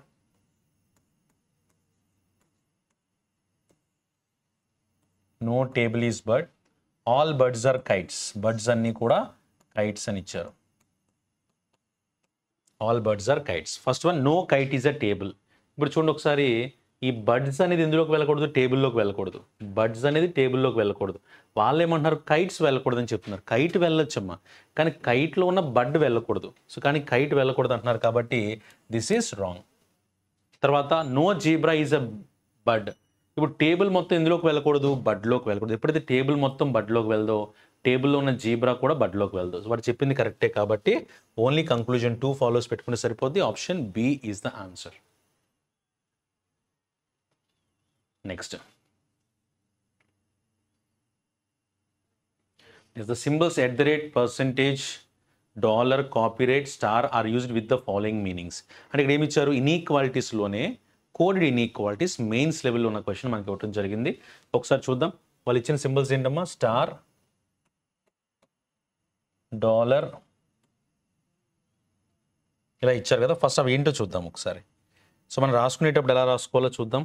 S1: No table is bird. All birds are kites. Birds అన్నీ కూడా kites అని ఇచ్చారు. All birds are kites. First one, no kite is a table. ఇప్పుడు చూడండి ఒకసారి, ఈ బర్డ్స్ అనేది ఎందులోకి వెళ్ళకూడదు? టేబుల్లోకి వెళ్ళకూడదు. బర్డ్స్ అనేది టేబుల్లోకి వెళ్ళకూడదు. వాళ్ళు ఏమంటున్నారు? కైట్స్ వెళ్ళకూడదు అని చెప్తున్నారు. కైట్ వెళ్ళొచ్చమ్మా, కానీ కైట్లో ఉన్న బర్డ్ వెళ్ళకూడదు. సో కానీ కైట్ వెళ్ళకూడదు అంటున్నారు, కాబట్టి దిస్ ఈస్ రాంగ్. తర్వాత, no zebra is a bird. ఇప్పుడు టేబుల్ మొత్తం ఎందులోకి వెళ్ళకూడదు? బర్డ్లోకి వెళ్ళకూడదు. ఎప్పుడైతే టేబుల్ మొత్తం బర్డ్లోకి వెళ్దో, టేబుల్లో ఉన్న జీబ్రా కూడా బర్డ్లోకి వెళ్దు. వాడు చెప్పింది కరెక్టే, కాబట్టి ఓన్లీ కంక్లూజన్ 2 ఫాలోస్ పెట్టుకుంటే సరిపోద్ది. Option B is the answer. Next is the symbols @ $, copyright, star are used with the following meanings. అంటే ఇక్కడ ఏమి ఇచ్చారు? ఇన్ఈక్వాలిటీస్లోనే కోడెడ్ ఇన్ఈక్వాలిటీస్ మెయిన్స్ లెవెల్లో ఉన్న క్వశ్చన్ మనకి ఇవ్వడం జరిగింది. ఒకసారి చూద్దాం. వాళ్ళు ఇచ్చిన సింబల్స్ ఏంటమ్మా? స్టార్, డాలర్ ఇలా ఇచ్చారు కదా. ఫస్ట్ అవి ఏంటో చూద్దాం ఒకసారి. సో మనం రాసుకునేటప్పుడు ఎలా రాసుకోవాలో చూద్దాం.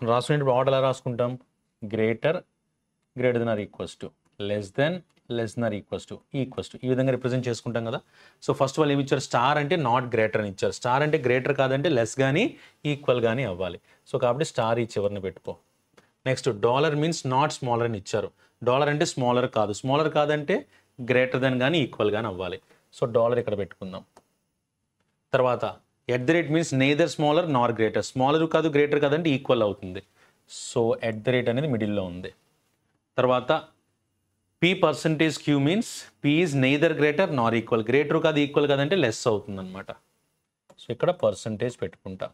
S1: రాసుకునేటప్పుడు ఆర్డర్ ఎలా రాసుకుంటాం? Greater than or equals to, less than equals to, ఈ విధంగా రిప్రజెంట్ చేసుకుంటాం కదా. సో ఫస్ట్ వాళ్ళు ఏమి ఇచ్చారు? స్టార్ అంటే నాట్ గ్రేటర్ అని ఇచ్చారు. స్టార్ అంటే గ్రేటర్ కాదంటే లెస్ కానీ ఈక్వల్ కానీ అవ్వాలి. సో కాబట్టి స్టార్ ఈ చివరిని పెట్టుకో. Next, dollar means not smaller అని ఇచ్చారు. డాలర్ అంటే స్మాలర్ కాదంటే గ్రేటర్ దెన్ కానీ ఈక్వల్ కానీ అవ్వాలి. సో డాలర్ ఇక్కడ పెట్టుకుందాం. తర్వాత, @ మీన్స్ నెయిదర్ స్మాలర్ నార్ గ్రేటర్. స్మాలర్ కాదు గ్రేటర్ కాదంటే ఈక్వల్ అవుతుంది. సో @ అనేది మిడిల్లో ఉంది. తర్వాత, P%Q means P is neither greater Nar equal. Greater కాదు ఈక్వల్ కాదంటే లెస్ అవుతుంది అనమాట. సో ఇక్కడ పర్సంటేజ్ పెట్టుకుంటా.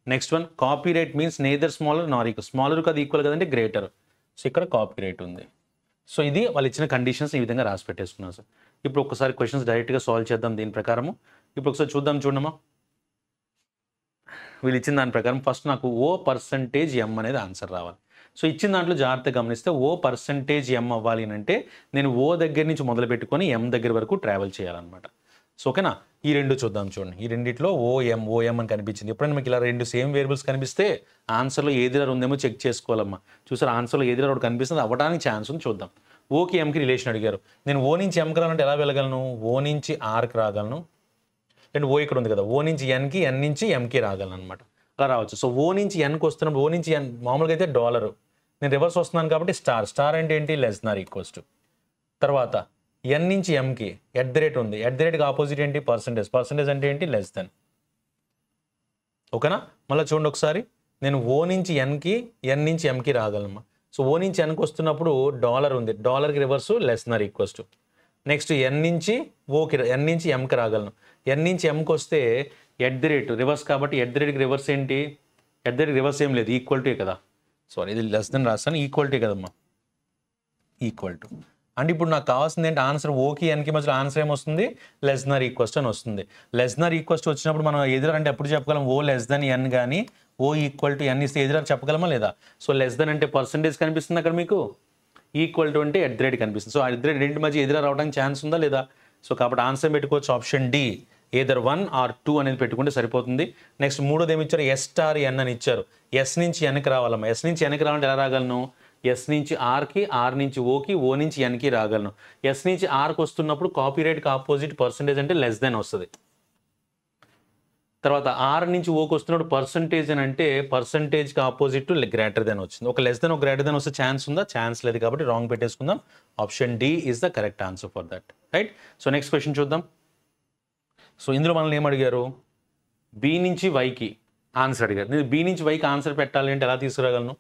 S1: Next one, copyright means neither smaller నార్ ఈక్వల్. స్మాలర్ కాదు ఈక్వల్ కాదంటే గ్రేటర్. సో ఇక్కడ కాపీరైట్ ఉంది. సో ఇది వాళ్ళు ఇచ్చిన కండిషన్స్ ఈ విధంగా రాసి పెట్టేసుకున్నాం సార్. ఇప్పుడు ఒకసారి క్వశ్చన్స్ డైరెక్ట్గా సాల్వ్ చేద్దాం దీని ప్రకారము. ఇప్పుడు ఒకసారి చూడమ్మా. వీళ్ళు ఇచ్చిన దాని ప్రకారం ఫస్ట్ నాకు O% అనేది ఆన్సర్ రావాలి. సో ఇచ్చిన దాంట్లో జాగ్రత్తగా గమనిస్తే O% అవ్వాలి అంటే నేను O దగ్గర నుంచి మొదలు పెట్టుకొని M దగ్గర వరకు ట్రావెల్ చేయాలన్నమాట. సో ఓకేనా? ఈ రెండు చూద్దాం. చూడండి, ఈ రెండిట్లో ఓఎం అని కనిపించింది. ఎప్పుడైనా మీకు ఇలా రెండు సేమ్ వేరియబుల్స్ కనిపిస్తే ఆన్సర్లో ఏది ఉందేమో చెక్ చేసుకోవాలమ్మా. చూసారు, ఆన్సర్లో ఏది ఒకటి కనిపిస్తుంది, అవ్వడానికి ఛాన్స్ ఉంది. చూద్దాం. ఓకి ఎంకి రిలేషన్ అడిగారు. నేను O నుంచి Mకి రావాలంటే ఎలా వెళ్ళగలను? O నుంచి Rకి రాగలను, అండ్ ఓ ఇక్కడ ఉంది కదా, ఓ నుంచి ఎన్కి, ఎన్ నుంచి ఎంకి రాగలను అనమాట. అలా రావచ్చు. సో ఓ నుంచి ఎన్కి వస్తున్నప్పుడు, ఓ నుంచి ఎన్ మామూలుగా అయితే డాలరు, నేను రివర్స్ వస్తున్నాను కాబట్టి స్టార్. స్టార్ అంటే ఏంటి? Less than or equals to. తర్వాత ఎన్ నుంచి ఎంకి @ ఉంది, @కి ఆపోజిట్ ఏంటి? పర్సంటేజ్. పర్సంటేజ్ అంటే ఏంటి? Less then. ఓకేనా? మళ్ళీ చూడండి ఒకసారి, నేను ఓ నుంచి ఎన్కి, ఎన్ నుంచి ఎంకి రాగలమ్మా. సో ఓ నుంచి ఎన్కి వస్తున్నప్పుడు డాలర్ ఉంది, డాలర్కి reverse less than or equals to. Next N నుంచి ఓకి, ఎన్ నుంచి ఎంకి రాగలను. ఎన్ నుంచి ఎంకి వస్తే @ రివర్స్ కాబట్టి @కి రివర్స్ ఏంటి? @కి రివర్స్ ఏం లేదు, ఈక్వల్ టు కదా. సారీ, ఇది లెస్ దెన్ రాస్తాను, ఈక్వల్ టు కదమ్మా, ఈక్వల్ టు. అంటే ఇప్పుడు నాకు కావాల్సింది ఏంటి? ఆన్సర్ ఓకి ఎన్కి మధ్యలో ఆన్సర్ ఏమొస్తుంది? లెస్ దెన్ ఆర్ ఈక్వల్స్ అని వస్తుంది. లెస్ దెన్ ఆర్ ఈక్వల్స్ వచ్చినప్పుడు మనం ఎదురు అంటే ఎప్పుడు చెప్పగలం? ఓ లెస్ దెన్ ఎన్ కానీ ఓ ఈక్వల్ టు ఎన్ ఇస్తే ఎదురు చెప్పగలమా లేదా? సో లెస్ దెన్ అంటే పర్సంటేజ్ కనిపిస్తుంది అక్కడ మీకు, ఈక్వల్ టు అంటే @ కనిపిస్తుంది. సో @ రెండింటి మధ్య ఎదురు రావడానికి ఛాన్స్ ఉందా లేదా? సో కాబట్టి ఆన్సర్ పెట్టుకోవచ్చు ఆప్షన్ డి, either 1 or 2 అనేది పెట్టుకుంటే సరిపోతుంది. నెక్స్ట్ మూడోది ఏమి ఇచ్చారు? ఎస్ స్టార్ ఎన్ అని ఇచ్చారు. ఎస్ నుంచి ఎన్కి రావాలమ్మా. ఎస్ నుంచి ఎన్కి రావాలంటే ఎలా రాగలను? ఎస్ నుంచి ఆర్కి, ఆర్ నుంచి ఓకి, ఓ నుంచి ఎన్కి రాగలను. ఎస్ నుంచి ఆర్కి వస్తున్నప్పుడు కాపీరైట్కి ఆపోజిట్ పర్సంటేజ్ అంటే లెస్ దెన్ వస్తుంది. తర్వాత ఆర్ నుంచి ఓకి వస్తున్నప్పుడు పర్సంటేజ్ అని అంటే పర్సంటేజ్కి ఆపోజిట్ గ్రేటర్ దెన్ వచ్చింది. ఒక లెస్ దెన్, ఒక గ్రేటర్ దెన్ వస్తే ఛాన్స్ ఉందా? ఛాన్స్ లేదు కాబట్టి రాంగ్ పెట్టేసుకుందాం. Option D is the correct answer for that, right? So next question చూద్దాం. సో ఇందులో మనల్ని ఏం అడిగారు? బి నుంచి వైకి ఆన్సర్ అడిగారు. నేను బి నుంచి వైకి ఆన్సర్ పెట్టాలి అంటే ఎలా తీసుకురాగలను?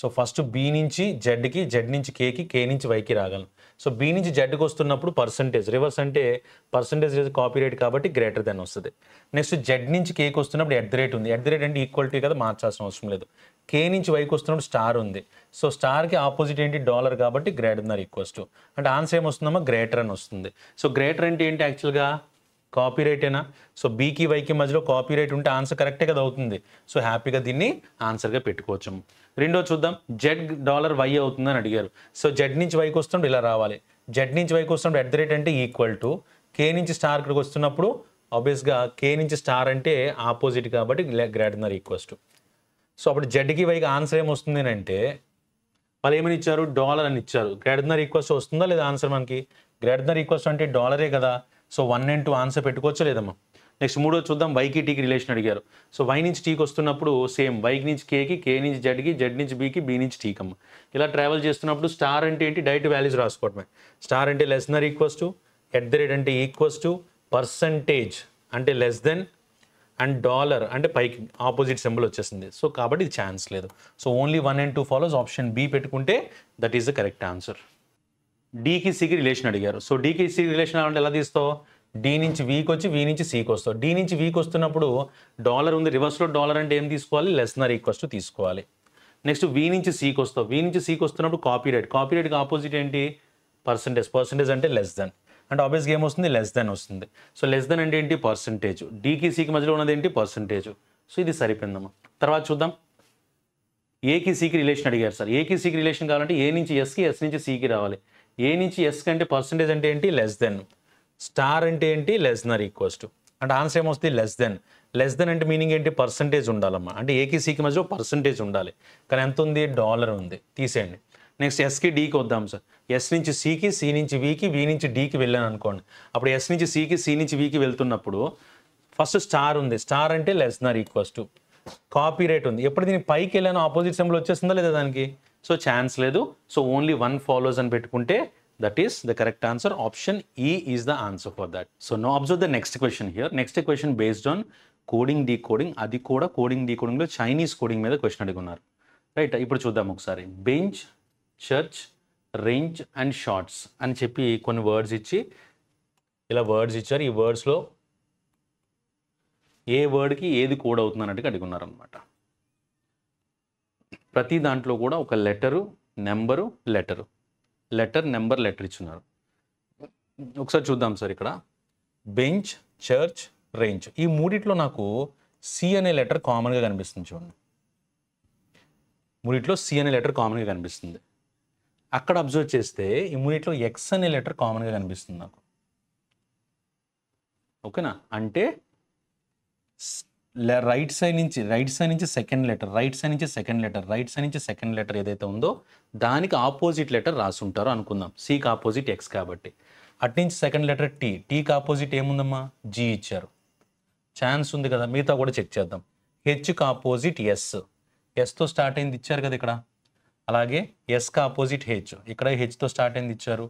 S1: సో ఫస్ట్ బి నుంచి జెడ్కి, జెడ్ నుంచి కేకి, కే నుంచి వైకి రాగలను. సో బి నుంచి జెడ్కి వస్తున్నప్పుడు పర్సంటేజ్, రివర్స్ అంటే పర్సంటేజ్ కాపీరైట్ కాబట్టి గ్రేటర్ దెన్ వస్తుంది. నెక్స్ట్ జెడ్ నుంచి కేకి వస్తున్నప్పుడు @ ఉంది, @ అంటే ఈక్వల్ టు కదా, మార్చాల్సిన అవసరం లేదు. కే నుంచి వైకి వస్తున్నప్పుడు స్టార్ ఉంది. సో స్టార్కి ఆపోజిట్ ఏంటి? డాలర్ కాబట్టి greater than or equals to. అంటే ఆన్సర్ ఏమొస్తుందమ్మా? గ్రేటర్ అని వస్తుంది. సో గ్రేటర్ అంటే ఏంటి యాక్చువల్గా? కాపీరైటేనా? సో బీకి వైకి మధ్యలో కాపీరైట్ ఉంటే ఆన్సర్ కరెక్టే కదా అవుతుంది. సో హ్యాపీగా దీన్ని ఆన్సర్గా పెట్టుకోవచ్చు. రెండో చూద్దాం, $, Y అవుతుందని అడిగారు. సో జెడ్ నుంచి వైకి వస్తున్నప్పుడు ఇలా రావాలి. జెడ్ నుంచి వైకి వస్తున్నప్పుడు @ అంటే ఈక్వల్ టు, కే నుంచి స్టార్ ఇక్కడికి వస్తున్నప్పుడు ఆబ్వియస్గా కే నుంచి స్టార్ అంటే ఆపోజిట్ కాబట్టి greater than or equals to. So అప్పుడు జెడ్కి వైకి ఆన్సర్ ఏమొస్తుంది అంటే వాళ్ళు ఏమని ఇచ్చారు? డాలర్ అని ఇచ్చారు. గ్రేటర్ దెన్ ఆర్ ఈక్వల్స్ వస్తుందా లేదా ఆన్సర్ మనకి? గ్రేటర్ దెన్ ఆర్ ఈక్వల్స్ అంటే డాలరే కదా. సో 1 and 2 ఆన్సర్ పెట్టుకోవచ్చా లేదమ్మా? నెక్స్ట్ మూడో చూద్దాం, వైకి టీకి రిలేషన్ అడిగారు. సో వై నుంచి టీకి వస్తున్నప్పుడు సేమ్, వైకి నుంచి కేకి, కే నుంచి జెడ్కి, జెడ్ నుంచి బీకి, బీ నుంచి టీకి అమ్మ. ఇలా ట్రావెల్ చేస్తున్నప్పుడు స్టార్ అంటే ఏంటి? డైరెక్ట్ వాల్యూస్ రాసుకోవడమే. స్టార్ అంటే less than or equals to, @ అంటే ఈక్వల్స్ టు, పర్సంటేజ్ అంటే లెస్ దెన్, అండ్ డాలర్ అంటే పైకి ఆపోజిట్ సింబల్ వచ్చేసింది. సో కాబట్టి ఇది ఛాన్స్ లేదు. So only 1 and 2 follows. Option B పెట్టుకుంటే that is the correct answer. డీకి సికి రిలేషన్ అడిగారు. సో డీకి సి రిలేషన్ అంటే ఎలా తీస్తావు? డి నుంచి వీకి వచ్చి, వి నుంచి సికి వస్తావు. డి నుంచి వీకి వస్తున్నప్పుడు డాలర్ ఉంది, రివర్స్లో డాలర్ అంటే ఏం తీసుకోవాలి? Less than or equals to తీసుకోవాలి. నెక్స్ట్ వి నుంచి సికి వస్తావు. వి నుంచి సికి వస్తున్నప్పుడు కాపీరైట్, కాపీరైట్కి ఆపోజిట్ ఏంటి? పర్సంటేజ్. పర్సంటేజ్ అంటే లెస్ దెన్, అంటే ఆబ్వియస్గా ఏమొస్తుంది? లెస్ దెన్ వస్తుంది. సో లెస్ దెన్ అంటే ఏంటి? పర్సంటేజ్. డీకి సికి మధ్యలో ఉన్నది ఏంటి? పర్సంటేజ్. సో ఇది సరిపోయిందమ్మా. తర్వాత చూద్దాం, ఏకి సికి రిలేషన్ అడిగారు సార్. ఏకి సికి రిలేషన్ కావాలంటే ఏ నుంచి ఎస్కి, ఎస్ నుంచి సికి రావాలి. ఏ నుంచి ఎస్ కంటే పర్సంటేజ్ అంటే ఏంటి? Less then. స్టార్ అంటే ఏంటి? Less than or equals to. అంటే ఆన్సర్ ఏమొస్తుంది? Less than. లెస్ దెన్ అంటే మీనింగ్ ఏంటి? పర్సంటేజ్ ఉండాలమ్మా. అంటే ఏకి సికి మధ్యలో పర్సంటేజ్ ఉండాలి. కానీ ఎంత ఉంది? డాలర్ ఉంది, తీసేయండి. నెక్స్ట్ ఎస్కి డీకి వద్దాం సార్. ఎస్ నుంచి సికి, సి నుంచి వికి, వి నుంచి డీకి వెళ్ళాను అనుకోండి. అప్పుడు ఎస్ నుంచి సికి, సి నుంచి వికి వెళ్తున్నప్పుడు ఫస్ట్ స్టార్ ఉంది. స్టార్ అంటే less than or equals to. Copyright ఉంది. ఎప్పుడు దీనికి పైకి వెళ్ళాను ఆపోజిట్ సింబల్ వచ్చేస్తుందా లేదా దానికి? సో ఛాన్స్ లేదు. సో ఓన్లీ 1 ఫాలోస్ అని పెట్టుకుంటే that is the correct answer. Option E is the answer for that. So no observe the next question here. Next question based on coding decoding. అది కూడా coding డీకోడింగ్లో Chinese coding మీద question అడుగున్నారు, right? ఇప్పుడు చూద్దాం ఒకసారి. Bench, church, range and shorts అని చెప్పి కొన్ని వర్డ్స్ ఇచ్చి ఇలా వర్డ్స్ ఇచ్చారు. ఈ వర్డ్స్లో ఏ వర్డ్కి ఏది కోడ్ అవుతుంది అన్నట్టుగా అడుగున్నారు అనమాట. ప్రతి దాంట్లో కూడా ఒక letter, number, letter, letter, number, letter ఇచ్చున్నారు. ఒకసారి చూద్దాం సార్. ఇక్కడ బెంచ్, చర్చ్, రేంజ్, ఈ మూడిట్లో నాకు సి అనే లెటర్ కామన్గా కనిపిస్తుంది. చూడండి, మూడిట్లో సి అనే లెటర్ కామన్గా కనిపిస్తుంది. అక్కడ అబ్జర్వ్ చేస్తే ఈ మూడిట్లో ఎక్స్ అనే లెటర్ కామన్గా కనిపిస్తుంది నాకు. ఓకేనా? అంటే రైట్ సైడ్ నుంచి సెకండ్ లెటర్, రైట్ సైడ్ నుంచి సెకండ్ లెటర్, రైట్ సైడ్ నుంచి సెకండ్ లెటర్ ఏదైతే ఉందో దానికి ఆపోజిట్ లెటర్ రాసుంటారో అనుకుందాం. సికి ఆపోజిట్ ఎక్స్ కాబట్టి. అటు నుంచి సెకండ్ లెటర్ టీ, టీకి ఆపోజిట్ ఏముందమ్మా? జీ ఇచ్చారు. ఛాన్స్ ఉంది కదా, మిగతా కూడా చెక్ చేద్దాం. హెచ్కి ఆపోజిట్ ఎస్, ఎస్తో స్టార్ట్ అయింది ఇచ్చారు కదా ఇక్కడ. అలాగే ఎస్కి ఆపోజిట్ హెచ్, ఇక్కడ హెచ్తో స్టార్ట్ అయింది ఇచ్చారు.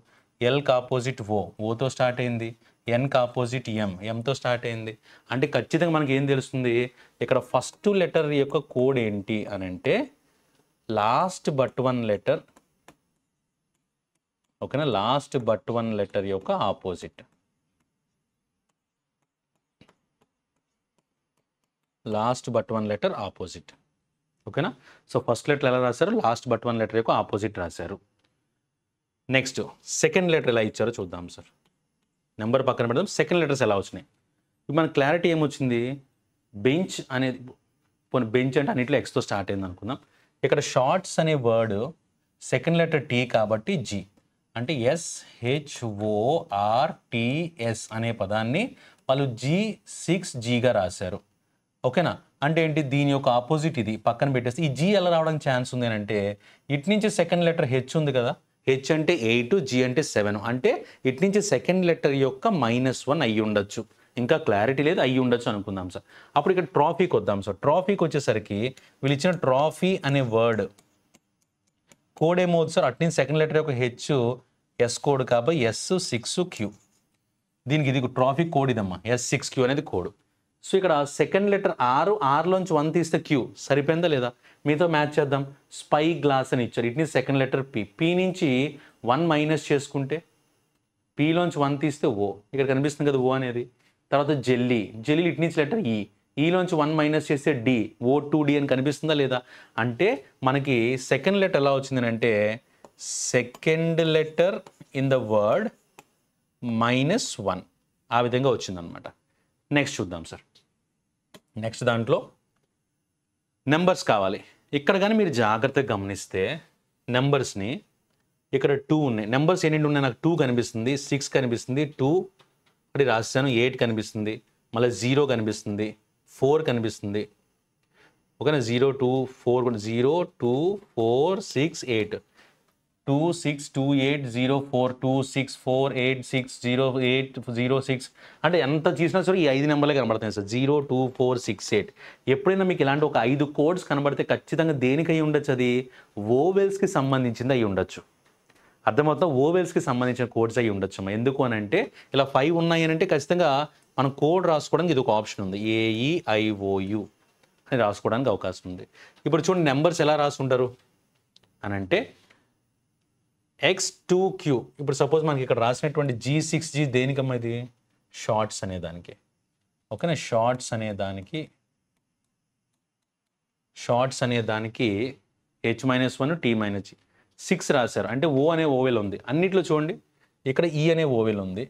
S1: ఎల్కి ఆపోజిట్ ఓ, ఓతో స్టార్ట్ అయింది. ఎన్కి ఆపోజిట్ ఎం, ఎంతో స్టార్ట్ అయింది. అంటే ఖచ్చితంగా మనకి ఏం తెలుస్తుంది, ఇక్కడ ఫస్ట్ లెటర్ యొక్క కోడ్ ఏంటి అని అంటే లాస్ట్ బట్ వన్ లెటర్. ఓకేనా, లాస్ట్ బట్ వన్ లెటర్ యొక్క opposite. Last but one letter opposite. ఓకేనా, సో ఫస్ట్ లెటర్ ఎలా రాశారు, లాస్ట్ బట్ వన్ లెటర్ యొక్క ఆపోజిట్ రాశారు. నెక్స్ట్ సెకండ్ లెటర్ ఎలా ఇచ్చారో చూద్దాం సార్. నెంబర్ పక్కన పెడదాం, సెకండ్ లెటర్స్ ఎలా వచ్చినాయి. ఇప్పుడు మన క్లారిటీ ఏమొచ్చింది, బెంచ్ అనేది, పోనీ బెంచ్ అంటే అన్నింటిలో ఎక్స్తో స్టార్ట్ అయింది అనుకుందాం. ఇక్కడ షార్ట్స్ అనే వర్డ్ సెకండ్ లెటర్ టీ కాబట్టి జీ, అంటే SHORTS అనే పదాన్ని వాళ్ళు G6Gగా రాశారు. ఓకేనా, అంటే ఏంటి, దీని యొక్క ఆపోజిట్ ఇది పక్కన పెట్టేస్తే ఈ జీ ఎలా రావడానికి ఛాన్స్ ఉంది అని అంటే ఇటు నుంచి సెకండ్ లెటర్ హెచ్ ఉంది కదా, హెచ్ అంటే 8, జీ అంటే 7, అంటే ఇటు నుంచి సెకండ్ లెటర్ యొక్క -1 అయ్యి ఉండొచ్చు. ఇంకా క్లారిటీ లేదు, అయ్యి ఉండొచ్చు అనుకుందాం సార్. అప్పుడు ఇక్కడ ట్రాఫీకి వద్దాం సార్. ట్రాఫీకి వచ్చేసరికి వీళ్ళు ఇచ్చిన ట్రాఫీ అనే వర్డ్ కోడ్ ఏమవుతుంది సార్, అటు నుంచి సెకండ్ లెటర్ యొక్క హెచ్ ఎస్ కోడ్ కాబట్టి S6Q. దీనికి ఇది ట్రాఫిక్ కోడ్ ఇదమ్మా, S6Q అనేది కోడ్. సో ఇక్కడ సెకండ్ లెటర్ ఆర్లోంచి 1 తీస్తే క్యూ, సరిపోయిందా లేదా, మీతో మ్యాచ్ చేద్దాం. స్పై గ్లాస్ అని ఇచ్చారు, ఇటు నుంచి సెకండ్ లెటర్ పీ నుంచి 1 మైనస్ చేసుకుంటే పీలోంచి 1 తీస్తే ఓ, ఇక్కడ కనిపిస్తుంది కదా ఓ అనేది. తర్వాత జెల్లీ ఇటు నుంచి లెటర్ ఈలోంచి 1 మైనస్ చేస్తే డి, O2D అని కనిపిస్తుందా లేదా. అంటే మనకి సెకండ్ లెటర్ ఎలా వచ్చిందని అంటే second letter in the word -1 ఆ విధంగా వచ్చిందనమాట. నెక్స్ట్ చూద్దాం సార్. నెక్స్ట్ దాంట్లో నెంబర్స్ కావాలి. ఇక్కడ కానీ మీరు జాగ్రత్తగా గమనిస్తే నెంబర్స్ని ఇక్కడ 2 ఉన్నాయి. నెంబర్స్ ఎన్ని ఉన్నాయి, నాకు 2 కనిపిస్తుంది, 6 కనిపిస్తుంది, 2 ఒకటి రాశాను, 8 కనిపిస్తుంది, మళ్ళీ 0 కనిపిస్తుంది, 4 కనిపిస్తుంది. ఓకేనా, 0 2 4 0 2 4 6 8 2 6 2 8 0 4 2 6 4 8 6 0 8 0 6 అంటే ఎంత చేసినా సరే ఈ 5 నెంబర్లే కనబడతాయి సార్. 0 2 4 6 8. ఎప్పుడైనా మీకు ఇలాంటి ఒక 5 కోడ్స్ కనబడితే ఖచ్చితంగా దేనికి అయి ఉండొచ్చు, అది ఓవెల్స్కి సంబంధించింది అయి ఉండొచ్చు. అర్థమవుతా, ఓవెల్స్కి సంబంధించిన కోడ్స్ అయి ఉండొచ్చు. ఎందుకు అని అంటే ఇలా 5 ఉన్నాయి అని అంటే ఖచ్చితంగా మనం కోడ్ రాసుకోవడానికి ఇది ఒక ఆప్షన్ ఉంది, AEIOU అని రాసుకోవడానికి అవకాశం ఉంది. ఇప్పుడు చూడండి నెంబర్స్ ఎలా రాసుకుంటారు అని అంటే X2Q. ఇప్పుడు సపోజ్ మనకి ఇక్కడ రాసినటువంటి G6G దేనికమ్మా, ఇది షార్ట్స్ అనే దానికి. ఓకేనా, షార్ట్స్ అనే దానికి H-1 T-G 6 రాశారు, అంటే O అనే ఓవెల్ ఉంది. అన్నిట్లో చూడండి, ఇక్కడ E అనే ఓవెల్ ఉంది,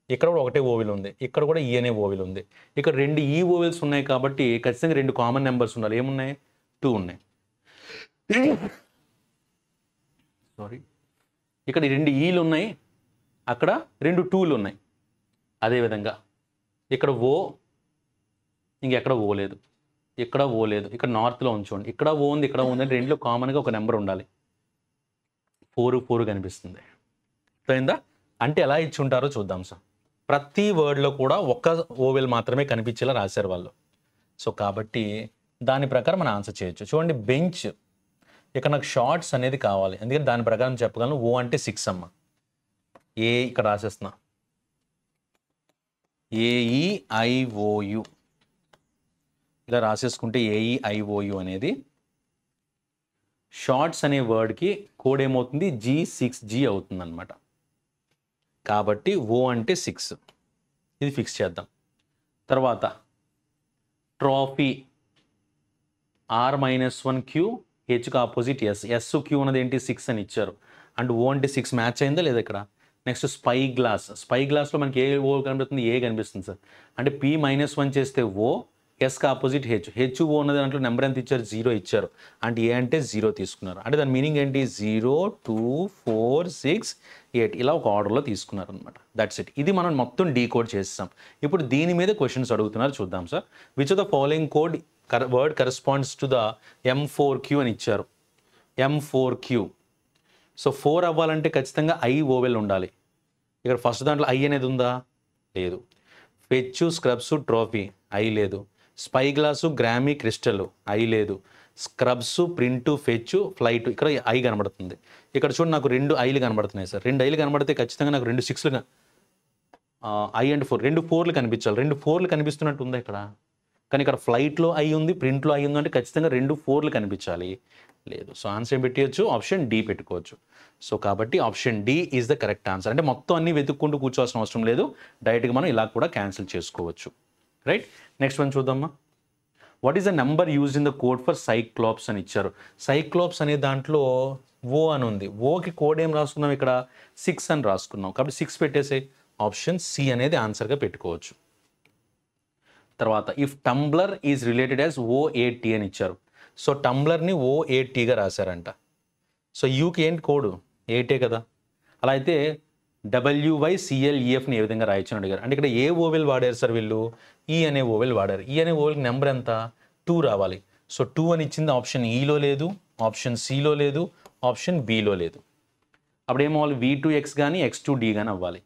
S1: ఇక్కడ కూడా ఒకటే ఓవెల్ ఉంది, ఇక్కడ కూడా E అనే ఓవెల్ ఉంది. ఇక్కడ 2 E ఓవెల్స్ ఉన్నాయి కాబట్టి ఖచ్చితంగా 2 కామన్ నెంబర్స్ ఉండాలి. ఏమున్నాయి, 2 ఉన్నాయి. సారీ, ఇక్కడ 2 ఈలు ఉన్నాయి, అక్కడ 2 2లు ఉన్నాయి. అదేవిధంగా ఇక్కడ ఓ, ఇంకెక్కడ ఓ లేదు, ఇక్కడ ఓ లేదు, ఇక్కడ నార్త్లో ఉంచుకోండి, ఇక్కడ ఓ ఉంది, ఇక్కడ ఉంది, అంటే రెండులో కామన్గా ఒక నెంబర్ ఉండాలి. 4 కనిపిస్తుంది. అర్థమైందా, అంటే ఎలా ఇచ్చి ఉంటారో చూద్దాం సార్. ప్రతి వర్డ్లో కూడా ఒక్క ఓవెల్ మాత్రమే కనిపించేలా రాశారు వాళ్ళు. సో కాబట్టి దాని ప్రకారం మనం ఆన్సర్ చేయొచ్చు. చూడండి బెంచ్, ఇక్కడ నాకు షార్ట్స్ అనేది కావాలి, ఎందుకంటే దాని ప్రకారం చెప్పగలను. ఓ అంటే 6 అమ్మ, ఏ ఇక్కడ రాసేస్తున్నా, AEIOU ఇలా రాసేసుకుంటే AEIOU అనేది షార్ట్స్ అనే వర్డ్కి కోడ్ ఏమవుతుంది, G6G అవుతుంది అనమాట. కాబట్టి ఓ అంటే 6, ఇది ఫిక్స్ చేద్దాం. తర్వాత ట్రాఫీ R-1Q, హెచ్కి ఆపోజిట్ ఎస్, SQ ఉన్నది ఏంటి 6 అని ఇచ్చారు, అండ్ ఓ అంటే 6 మ్యాచ్ అయిందా లేదా ఇక్కడ. నెక్స్ట్ స్పై గ్లాస్లో మనకి ఏ ఓ కనిపిస్తుంది, ఏ కనిపిస్తుంది సార్, అంటే P-1 చేస్తే ఓ, ఎస్కి ఆపోజిట్ హెచ్ ఓ ఉన్నది దాంట్లో నెంబర్ ఎంత ఇచ్చారు, 0 ఇచ్చారు, అంటే ఏ అంటే 0 తీసుకున్నారు. అంటే దాని మీనింగ్ ఏంటి, 0 2 4 6 8 ఇలా ఒక ఆర్డర్లో తీసుకున్నారు అనమాట. That's it. ఇది మనం మొత్తం డీకోడ్ చేస్తాం. ఇప్పుడు దీని మీద క్వశ్చన్స్ అడుగుతున్నారు, చూద్దాం sir. Which of the following code word corresponds to the M4Q అని ఇచ్చారు. M4Q. సో 4 అవ్వాలంటే ఖచ్చితంగా I ఓవెల్ ఉండాలి. ఇక్కడ ఫస్ట్ దాంట్లో I అనేది ఉందా, లేదు. ఫెచ్, స్క్రబ్స్, ట్రోఫీ ఐ లేదు. Spy glass, Grammy, crystal I లేదు. స్క్రబ్స్, ప్రింట్, ఫెచ్, ఫ్లైట్ ఇక్కడ ఐ కనబడుతుంది. ఇక్కడ చూడండి నాకు 2 ఐలు కనబడుతున్నాయి సార్. 2 ఐలు కనబడితే ఖచ్చితంగా నాకు 2 6లు ఐ అండ్ 4 2 4లు కనిపించాలి. 2 4లు కనిపిస్తున్నట్టు ఉందా ఇక్కడ? కానీ ఇక్కడ ఫ్లైట్లో ఐ ఉంది, ప్రింట్లో ఐ ఉంది అంటే ఖచ్చితంగా 2 4లు కనిపించాలి. లేదు. సో ఆన్సర్ ఏం పెట్టవచ్చు? ఆప్షన్ డి పెట్టుకోవచ్చు. సో కాబట్టి option D is the correct answer. అంటే మొత్తం అన్ని వెతుక్కుంటూ కూర్చోవాల్సిన అవసరం లేదు, డైరెక్ట్గా మనం ఇలా కూడా క్యాన్సిల్ చేసుకోవచ్చు. రైట్. నెక్స్ట్ వన్ చూద్దామా. What is the number used in the code for cyclops అని ఇచ్చారు. సైక్లోప్స్ అనే దాంట్లో ఓ అని ఉంది. ఓకి కోడ్ ఏం రాసుకున్నాం ఇక్కడ? 6 అని రాసుకున్నాం. కాబట్టి 6 పెట్టేసే. ఆప్షన్ సి అనేది ఆన్సర్గా పెట్టుకోవచ్చు. తర్వాత if tumbler is related as OAT అని ఇచ్చారు. సో టంబ్లర్ని ఓఏటిగా రాశారంట. సో యూకి ఏంటి కోడ్? ఏటే కదా. అలా అయితే WYCLEFని ఏ విధంగా రాయొచ్చు అని అడిగారు. అంటే ఇక్కడ ఏ ఓవెల్ వాడారు సార్ వీళ్ళు? ఈ అనే ఓవెల్ వాడారు. ఈ అనే ఓవెల్కి నెంబర్ ఎంత? 2 రావాలి. సో 2 అని ఇచ్చింది ఆప్షన్ ఈలో లేదు, ఆప్షన్ సిలో లేదు, ఆప్షన్ బిలో లేదు. అప్పుడు ఏమవ్వాలి? V2X కానీ X2D కానీ అవ్వాలి.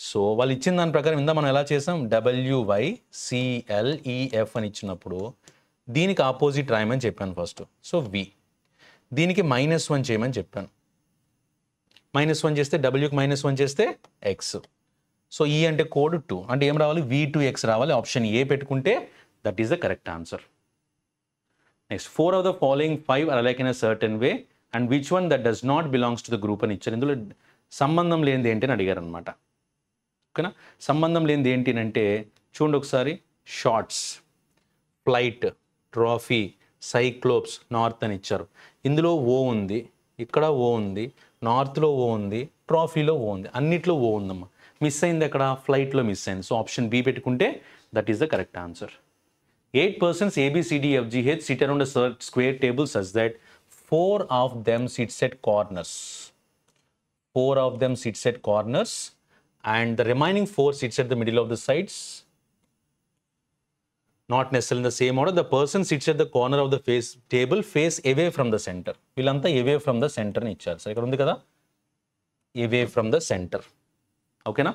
S1: సో వాళ్ళు ఇచ్చిన దాని ప్రకారం ఇందా మనం ఎలా చేసాం? WYCLEF అని ఇచ్చినప్పుడు దీనికి ఆపోజిట్ రాయమని చెప్పాను ఫస్ట్. So we. దీనికి -1 చేయమని చెప్పాను. -1 చేస్తే డబ్ల్యూకి -1 చేస్తే ఎక్స్. సో ఈ అంటే కోడ్ 2 అంటే ఏం రావాలి? V2X రావాలి. ఆప్షన్ ఏ పెట్టుకుంటే that is the correct answer. Next 4 of the following 5 are like in a certain way and which one that does not belongs to the group అని ఇచ్చారు. ఇందులో సంబంధం లేనిది ఏంటి అని అడిగారు అనమాట. ఓకేనా. సంబంధం లేనిది ఏంటి అంటే చూడండి ఒకసారి. Shorts, flight, trophy, cyclops, north అని ఇచ్చారు. ఇందులో ఓ ఉంది, ఇక్కడ ఓ ఉంది, నార్త్లో ఓ ఉంది, ట్రాఫీలో ఓ ఉంది, అన్నిట్లో ఓ ఉందమ్మా. మిస్ అయింది ఎక్కడ? ఫ్లైట్లో మిస్ అయింది. సో ఆప్షన్ బి పెట్టుకుంటే that is the correct answer. 8 persons ABCDFGH sit around a square table such that 4 of them sits at corners. 4 of them sits at corners and the remaining 4 sits at the middle of the sides. Not necessarily in the same order. The person sits at the corner of the table face away from the center. వీళ్ళంతా away from the center ni ఇచ్చారు. So ఇక్కడ ఉంది కదా, away from the center. ఓకేనా.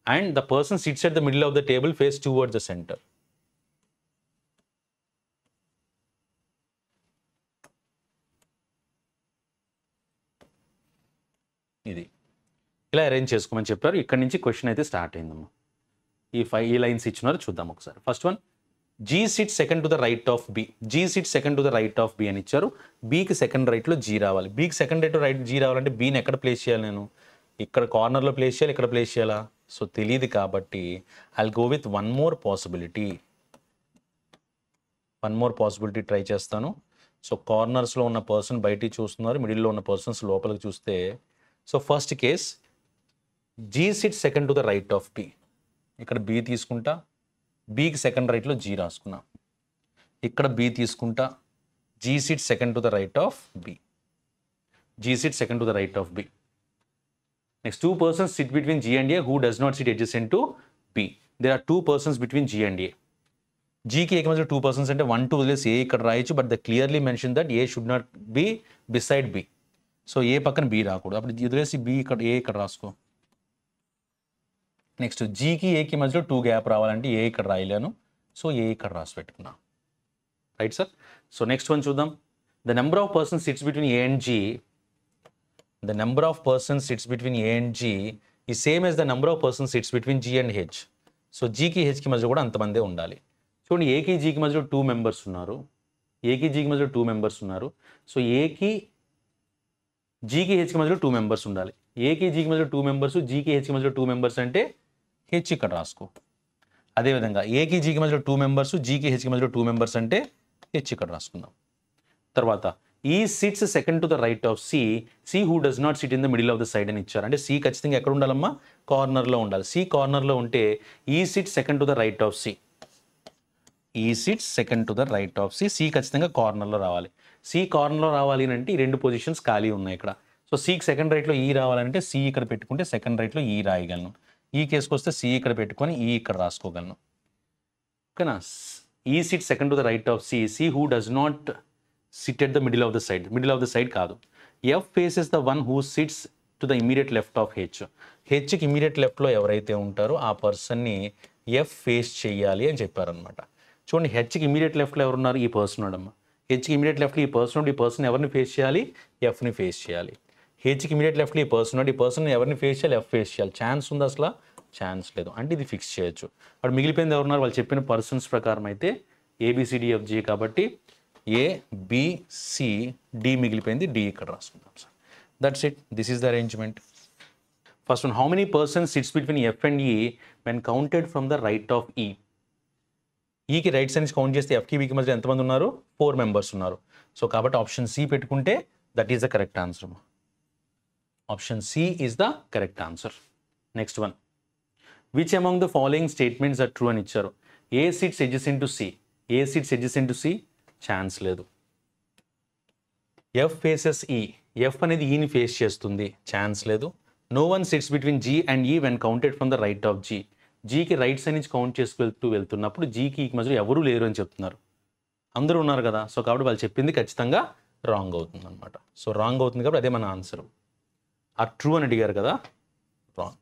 S1: And the person sits at the middle of the table face towards the center. ఇది ఇలా arrange చేసుకోమని చెప్పారు. ఇక్కడ నుంచి క్వశ్చన్ అయితే స్టార్ట్ అయిందమ్మా. ఈ లైన్స్ ఇచ్చినారు చూద్దాం ఒకసారి. First one, G sit second to the right of B. G sit second to the right of B అని ఇచ్చారు. బీకి సెకండ్ రైట్లో జీ రావాలి. బీకి సెకండ్ రైట్ జీ రావాలంటే బీని ఎక్కడ ప్లేస్ చేయాలి? నేను ఇక్కడ కార్నర్లో ప్లేస్ చేయాలి, ఇక్కడ ప్లేస్ చేయాలా? సో తెలియదు కాబట్టి I'll go with one more possibility try చేస్తాను. సో కార్నర్స్లో ఉన్న పర్సన్ బయటికి చూస్తున్నారు, మిడిల్లో ఉన్న పర్సన్స్ లోపలికి చూస్తే. So first case G sit second to the right of B. ఇక్కడ బి తీసుకుంటా, బీకి సెకండ్ రైట్లో జీ రాసుకున్నా. ఇక్కడ బి తీసుకుంటా, G sit second to the right of B. G sit second to the right of B. Next 2 persons sit between G and A who does not sit adjacent to B. There are 2 persons between G and A. జీకి ఏకి మధ్య 2 persons అంటే 1 2 వదిలేసి A ఇక్కడ రాయొచ్చు. But the clearly mention that A should not be beside B. So A పక్కన B రాకూడదు. అప్పుడు వదిలేసి బి ఇక్కడ ఏ ఇక్కడ రాసుకో. నెక్స్ట్ జీకి ఏకి మధ్యలో 2 గ్యాప్ రావాలంటే ఏ ఇక్కడ రాయలేను. సో ఏ ఇక్కడ రాసి పెట్టుకున్నా. Right sir. So next one చూద్దాం. The number of persons sits between A and G. The number of persons sits between A and G is same as the number of persons sits between G and H. So G కి H కి మధ్య కూడా అంతమందే ఉండాలి. చూడండి ఏకి జీకి మధ్యలో 2 members ఉన్నారు, ఏకి జీకి మధ్యలో 2 మెంబర్స్ ఉన్నారు. సో ఏకి జీకి హెచ్కి మధ్యలో 2 మెంబర్స్ ఉండాలి. ఏకి జీకి మధ్యలో 2 మెంబర్స్, జీకి హెచ్కి మధ్యలో 2 మెంబర్స్ అంటే హెచ్ ఇక్కడ రాసుకో. అదేవిధంగా ఏకి జీకి మధ్యలో 2 మెంబర్స్, జీకి హెచ్కి మధ్యలో 2 మెంబర్స్ అంటే హెచ్ ఇక్కడ రాసుకుందాం. తర్వాత E sits second to the right of C. C who does not sit in the middle of the side అని ఇచ్చారు. అంటే సి ఖచ్చితంగా ఎక్కడ ఉండాలమ్మా? కార్నర్లో ఉండాలి. సి కార్నర్లో ఉంటే E sit second to the right of C. E sits second to the right of C. C ఖచ్చితంగా కార్నర్లో రావాలి. సి కార్నర్లో రావాలి అంటే ఈ 2 పొజిషన్స్ ఖాళీ ఉన్నాయి ఇక్కడ. సో సికి సెకండ్ రైట్లో ఈ రావాలంటే సి ఇక్కడ పెట్టుకుంటే సెకండ్ రైట్లో ఈ రాయగలను. ఈ కేసుకు వస్తే సి ఇక్కడ పెట్టుకొని ఈ ఇక్కడ రాసుకోగలను. ఓకేనా. E sit second to the right of C. C who does not sit at the middle of the side. Middle of the side కాదు. F faces the one who sits to the immediate left of H. Hకి immediate లెఫ్ట్లో ఎవరైతే ఉంటారో ఆ పర్సన్ని F face చేయాలి అని చెప్పారనమాట. చూడండి, హెచ్కి ఇమీడియట్ లెఫ్ట్లో ఎవరున్నారు? ఈ పర్సన్ ఉన్నాడమ్మా. హెచ్కి ఇమీడియట్ లెఫ్ట్లో ఈ పర్సన్ ఎవరిని ఫేస్ చేయాలి? ఎఫ్ని ఫేస్ చేయాలి. హెచ్కి ఇమీడియట్ లెఫ్ట్లో ఈ పర్సన్ ఎవరిని ఫేస్ చేయాలి? ఎఫ్ ఫేస్ చేయాలి. ఛాన్స్ ఉంది అసలు? ఛాన్స్ లేదు. అంటే ఇది ఫిక్స్ చేయొచ్చు. అప్పుడు మిగిలిపోయింది ఎవరున్నారు? వాళ్ళు చెప్పిన పర్సన్స్ ప్రకారం అయితే ఏబిసిడిఎఫ్జి కాబట్టి ఏబిసిడి మిగిలిపోయింది, డి ఇక్కడ రాసుకుందాం sir. That's it. This is the arrangement. First one, how many persons sits between F and E when counted from the right of E? ఈకి రైట్ సైడ్ నుంచి కౌంట్ చేస్తే ఎఫ్కి బీకి మధ్య ఎంతమంది ఉన్నారు? 4 మెంబర్స్ ఉన్నారు. సో కాబట్టి ఆప్షన్ సి పెట్టుకుంటే that is the correct answer. Option C is the correct answer. Next one, which among the following statements are true అని ఇచ్చారు. A sits adjacent to C? A sits adjacent to C? Chance లేదు. F faces E, F అనేది ఈని face చేస్తుంది, chance లేదు. No one sits between G and E when counted from the right of G. జీకి right side నుంచి count వెళ్తున్నప్పుడు జీకి ఈ మధ్యలో ఎవరూ లేరు అని చెప్తున్నారు. అందరూ ఉన్నారు కదా, సో కాబట్టి వాళ్ళు చెప్పింది ఖచ్చితంగా రాంగ్ అవుతుంది అనమాట. సో రాంగ్ అవుతుంది కాబట్టి అదే మన ఆన్సర్. ఆ ట్రూ అని అడిగారు కదా, wrong.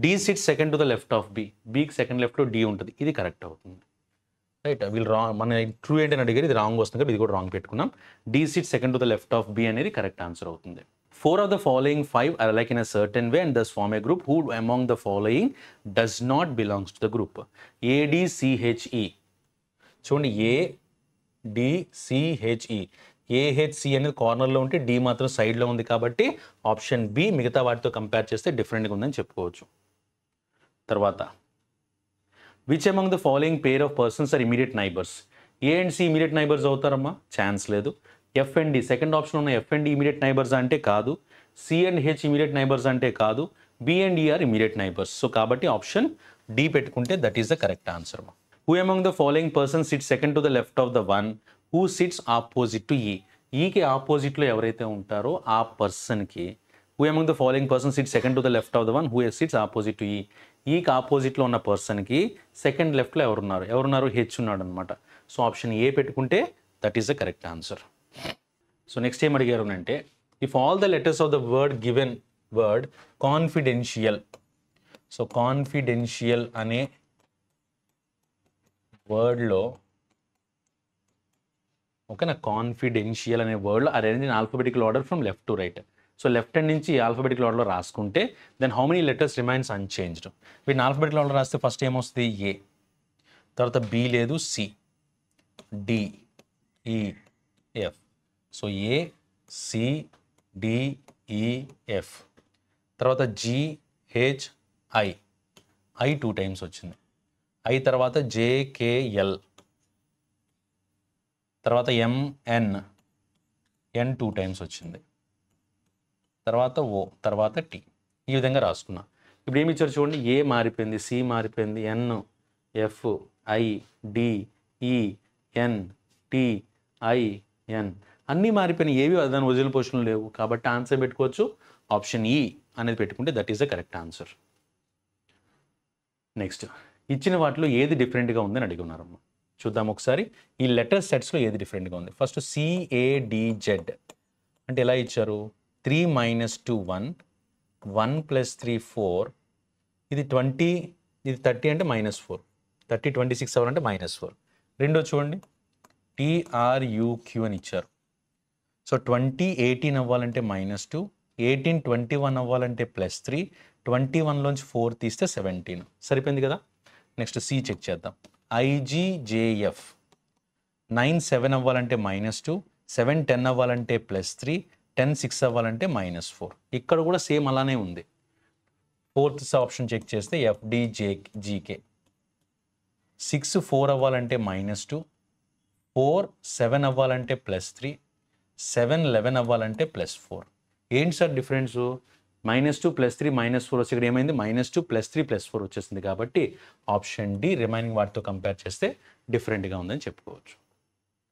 S1: D sits second to the left of B, బీకి సెకండ్ లెఫ్ట్లో డి ఉంటుంది, ఇది కరెక్ట్ అవుతుంది. రైట్, వీళ్ళు రాంగ్, మన ట్రూ ఏంటని అడిగారు, ఇది రాంగ్ వస్తుంది కాబట్టి ఇది కూడా రాంగ్ పెట్టుకున్నాం. D sit second to the left of B అనేది కరెక్ట్ ఆన్సర్ అవుతుంది. 4 of the following 5 are alike in a certain way and thus form a group. Who among the following does not belongs to the group? A, D, C, H, E. చూడండి, A, D, C, H, E. A, H, C అనేది కార్నర్లో ఉంటే D మాత్రం సైడ్లో ఉంది కాబట్టి option B మిగతా వాటితో కంపేర్ చేస్తే డిఫరెంట్గా ఉందని చెప్పుకోవచ్చు. తర్వాత, which among the following pair of persons are immediate neighbours? A and C immediate neighbours అవుతారమ్మా? ఛాన్స్ లేదు. F and D, second option ఉన్న F and D immediate neighbours అంటే కాదు. C and H immediate neighbours అంటే కాదు. B and E are immediate neighbours. So కాబట్టి option D పెట్టుకుంటే that is the correct answer. Who among the following person sits second to the left of the one who sits opposite to ఈ? ఈకి ఆపోజిట్లో ఎవరైతే ఉంటారో ఆ పర్సన్కి, who among the following person sits second to the left of the one who sits opposite to ఈ? ఈకి ఆపోజిట్లో ఉన్న పర్సన్కి సెకండ్ లెఫ్ట్లో ఎవరున్నారు? హెచ్ ఉన్నాడు అనమాట. సో ఆప్షన్ ఏ పెట్టుకుంటే that is the correct answer. So next ఏం అడిగారు అంటే, if all the letters of the word given word confidential. So confidential అనే వర్డ్లో, ఓకేనా, కాన్ఫిడెన్షియల్ అనే వర్డ్లో arrange in alphabetical order from left to right. So left hand నుంచి alphabetical ఆర్డర్లో రాసుకుంటే then how many letters remains unchanged? వీటిని alphabetical order రాస్తే ఫస్ట్ ఏమొస్తుంది? ఏ, తర్వాత బి లేదు, C, D, E, F. So A, C, D, E, F. తర్వాత G, H, I. I 2 times వచ్చింది. ఐ తర్వాత జే, కే, ఎల్. తర్వాత ఎం, ఎన్. ఎన్ 2 times వచ్చింది. తర్వాత ఓ, తర్వాత టి. ఈ విధంగా రాసుకున్నా. ఇప్పుడు ఏమి ఇచ్చారు చూడండి, ఏ మారిపోయింది, సి మారిపోయింది, ఎన్, ఎఫ్, ఐ, డి, ఈ, ఎన్, టి, ఐ, ఎన్ అన్నీ మారిపోయినాయి. ఏవి దాని ఒరిజినల్ పొజిషన్లో లేవు కాబట్టి ఆన్సర్ పెట్టుకోవచ్చు. ఆప్షన్ ఈ అనేది పెట్టుకుంటే that is the correct answer. Next, ఇచ్చిన వాటిలో ఏది డిఫరెంట్గా ఉందని అడిగి ఉన్నారమ్మా. చూద్దాం ఒకసారి. ఈ లెటర్ సెట్స్లో ఏది డిఫరెంట్గా ఉంది? ఫస్ట్ CADZ అంటే ఎలా ఇచ్చారు? 3 - 2 1, 1 + 3 4, ఇది 20, ఇది 30 అంటే -4, 30 26 అవ్వాలంటే -4. రెండో చూడండి, TRUQ అని ఇచ్చారు. సో 20 18 అవ్వాలంటే -2, 18 21 అవ్వాలంటే +3, 21లోంచి 4 తీస్తే 17. సరిపోయింది కదా. నెక్స్ట్ సి చెక్ చేద్దాం. IGJF 9 7 అవ్వాలంటే -2, 7 10 అవ్వాలంటే +3, 10 6 అవ్వాలంటే -4. ఇక్కడ కూడా సేమ్ అలానే ఉంది. ఫోర్త్ ఆప్షన్ చెక్ చేస్తే FDGK 6 4 అవ్వాలంటే -2, 4 7 అవ్వాలంటే +3, 7 11 అవ్వాలంటే +4. ఏంటి సార్ డిఫరెన్సు? -2 +3 -4 వచ్చి ఇక్కడ ఏమైంది? -2 +3 +4 వచ్చేసింది కాబట్టి ఆప్షన్ డి రిమైనింగ్ వాటితో కంపేర్ చేస్తే డిఫరెంట్గా ఉందని చెప్పుకోవచ్చు.